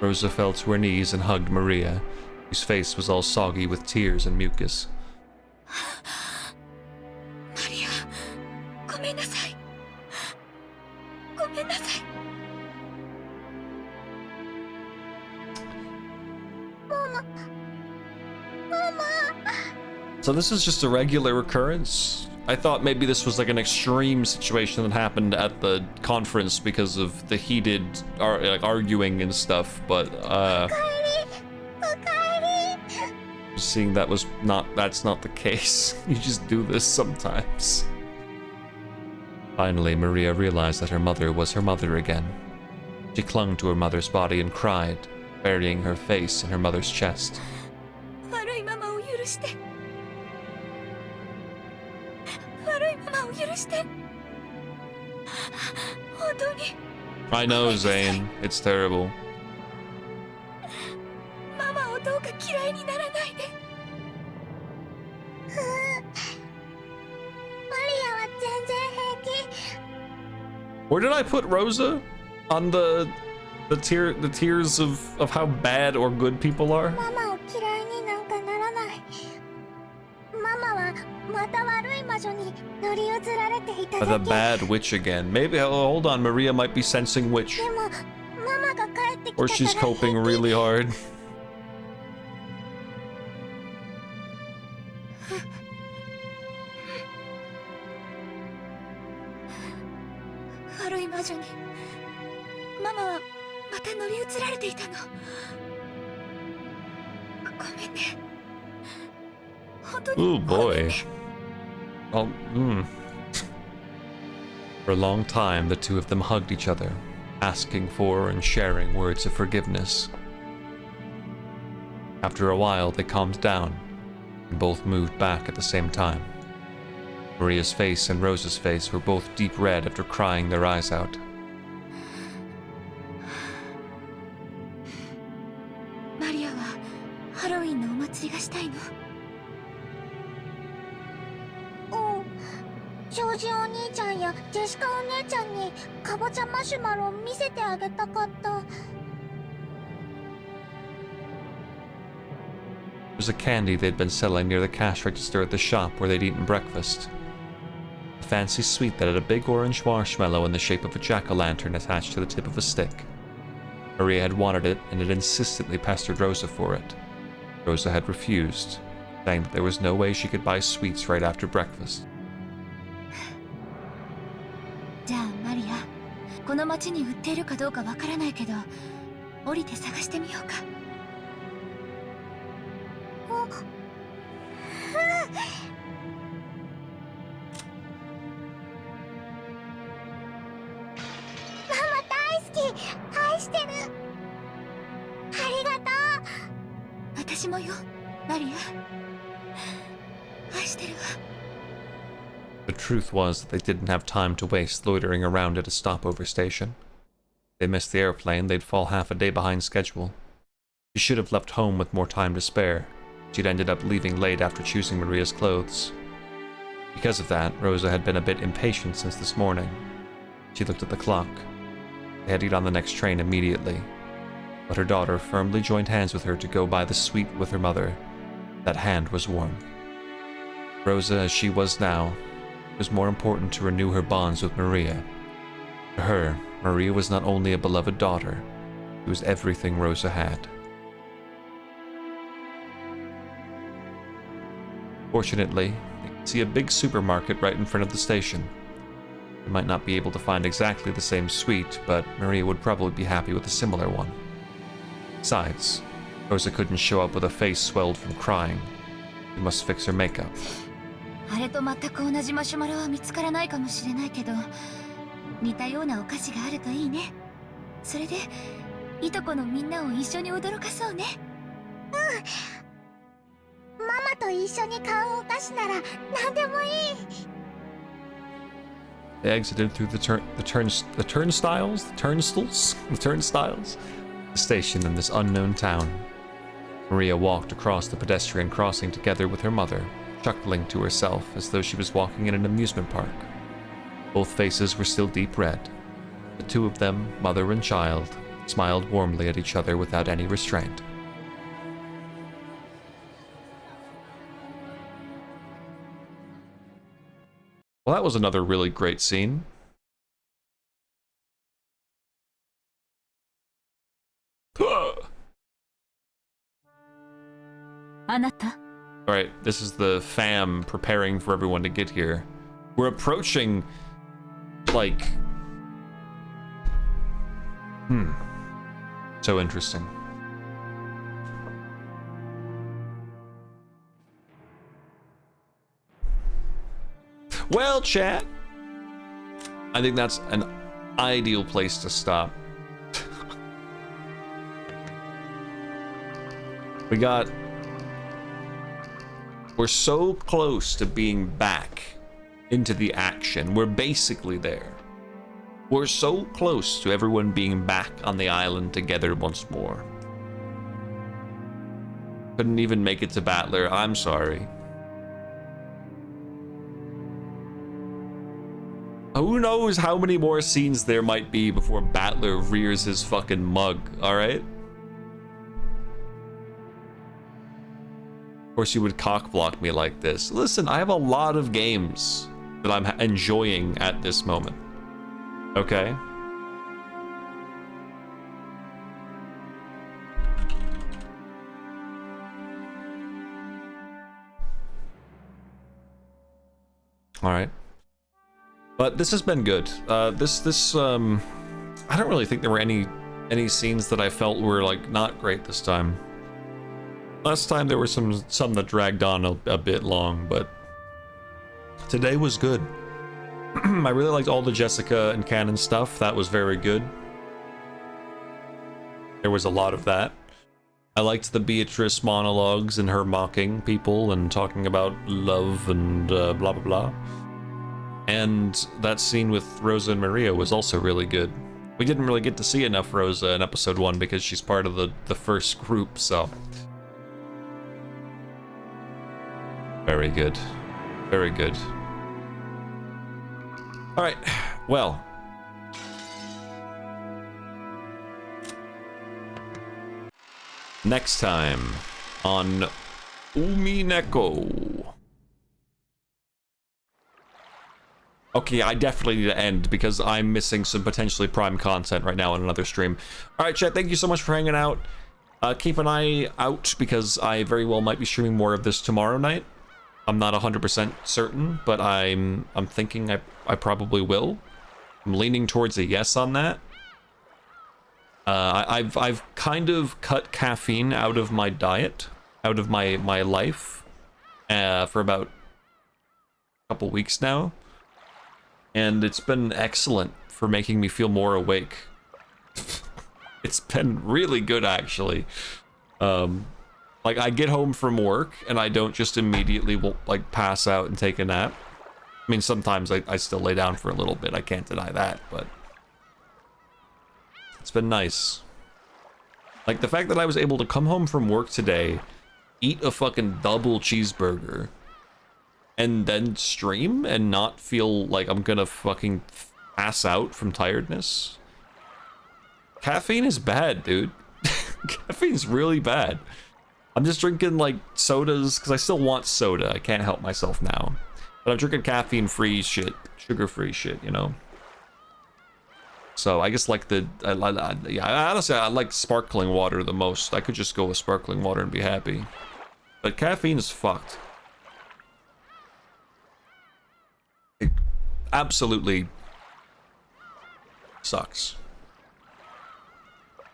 Rosa fell to her knees and hugged Maria, whose face was all soggy with tears and mucus. Maria, ごめんなさい。ごめんなさい。So this is just a regular occurrence? I thought maybe this was like an extreme situation that happened at the conference because of the heated arguing and stuff, but seeing that's not the case. You just do this sometimes. Finally, Maria realized that her mother was her mother again. She clung to her mother's body and cried, burying her face in her mother's chest. 悪いママを許して。悪いママを許して。本当に。I know, Zane. It's terrible. ママをどうか嫌いにならないで。マリアは全然平気。 Where did I put Rosa? On the tiers of how bad or good people are? ママを嫌いになんかならない。ママはまた悪い魔女に乗り移られていただけ。 The bad witch again. Maybe, hold on, Maria might be sensing witch. でもママが帰ってきたから。 Or she's coping really hard. 悪い魔女にママはまた乗り移られていたの。ごめんね。本当に Ooh ごめん boy. ね。 Oh, For a long time, the two of them hugged each other, asking for and sharing words of forgiveness. After a while, they calmed down, and both moved back at the same time. Maria's face and Rosa's face were both deep red after crying their eyes out. マリアはハロウィンのお祭りがしたいの？うん。ジョージお兄ちゃんやジェシカお姉ちゃんにかぼちゃマシュマロ見せてあげたかった。It was a candy they'd been selling near the cash register at the shop where they'd eaten breakfast. A fancy sweet that had a big orange marshmallow in the shape of a jack-o'-lantern attached to the tip of a stick. Maria had wanted it and had insistently pestered Rosa for it. Rosa had refused, saying that there was no way she could buy sweets right after breakfast. じゃあマリア、この町に売っているかどうかわからないけど、降りて探してみようか。ママ大好き。愛してる。ありがとう。私もよ、マリア。愛してるわ。 The truth was that they didn't have time to waste loitering around at a stopover station. If they missed the airplane, they'd fall half a day behind schedule. She should have left home with more time to spare. She'd ended up leaving late after choosing Maria's clothes. Because of that, Rosa had been a bit impatient since this morning. She looked at the clock. They had to get on the next train immediately. But her daughter firmly joined hands with her to go buy the sweet with her mother. That hand was warm. Rosa, as she was now, it was more important to renew her bonds with Maria. To her, Maria was not only a beloved daughter, she was everything Rosa had. Fortunately, they could see a big supermarket right in front of the station. They might not be able to find exactly the same sweet, but Maria would probably be happy with a similar one. Besides, Rosa couldn't show up with a face swelled from crying. She must fix her makeup. あれと全く同じマシュマロは見つからないかもしれないけど、似たようなお菓子があるといいね。それで、いとこのみんなを一緒に驚かそうね。ママと一緒に買うお菓子なら何でもいい。 They exited through the turnstiles, the station in this unknown town. Maria walked across the pedestrian crossing together with her mother, chuckling to herself as though she was walking in an amusement park. Both faces were still deep red. The two of them, mother and child, smiled warmly at each other without any restraint. Well, that was another really great scene. Alright, this is the fam preparing for everyone to get here. We're approaching, like... So interesting. Well, chat, I think that's an ideal place to stop. We're so close to being back into the action. We're basically there. We're so close to everyone being back on the island together once more. Couldn't even make it to Battler. I'm sorry. Who knows how many more scenes there might be before Battler rears his fucking mug, alright? Of course you would cockblock me like this. Listen, I have a lot of games that I'm enjoying at this moment. Okay? Alright. But this has been good. I don't really think there were any scenes that I felt were like not great this time. Last time there were some that dragged on a bit long, but today was good. I really liked all the Jessica and Canon stuff. That was very good. There was a lot of that. I liked the Beatrice monologues and her mocking people and talking about love and blah blah blah. And that scene with Rosa and Maria was also really good. We didn't really get to see enough Rosa in episode 1 because she's part of the first group, so... Very good. Very good. Alright, well... Next time on Umineko. Okay, I definitely need to end because I'm missing some potentially prime content right now on another stream. Alright, chat, thank you so much for hanging out. Keep an eye out because I very well might be streaming more of this tomorrow night. I'm not 100% certain, but I'm thinking I probably will. I'm leaning towards a yes on that. I've kind of cut caffeine out of my diet, out of my life, for about a couple weeks now, and it's been excellent for making me feel more awake. It's been really good, actually. Like, I get home from work and I don't just immediately like pass out and take a nap. I mean, sometimes I still lay down for a little bit, I can't deny that, but it's been nice. Like, the fact that I was able to come home from work today, eat a fucking double cheeseburger, and then stream and not feel like I'm gonna fucking pass out from tiredness. Caffeine is bad, dude. Caffeine's really bad. I'm just drinking, like, sodas, because I still want soda. I can't help myself now. But I'm drinking caffeine-free shit, sugar-free shit, you know? So I guess like yeah, honestly I like sparkling water the most. I could just go with sparkling water and be happy. But caffeine is fucked. It absolutely sucks.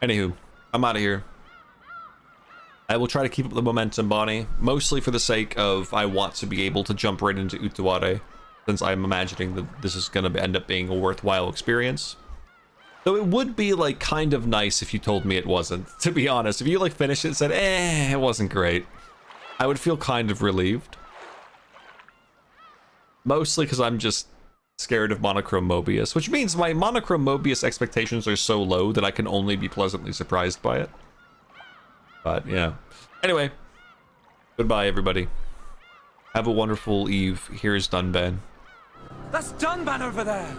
Anywho, I'm out of here. I will try to keep up the momentum, Bonnie, mostly for the sake of I want to be able to jump right into Utaware, since I'm imagining that this is going to end up being a worthwhile experience. Though it would be, like, kind of nice if you told me it wasn't, to be honest. If you, like, finished it and said, it wasn't great, I would feel kind of relieved. Mostly because I'm just scared of Monochrome Mobius, which means my Monochrome Mobius expectations are so low that I can only be pleasantly surprised by it. But, yeah. Anyway, goodbye, everybody. Have a wonderful eve. Here's Dunban. That's Dunban over there!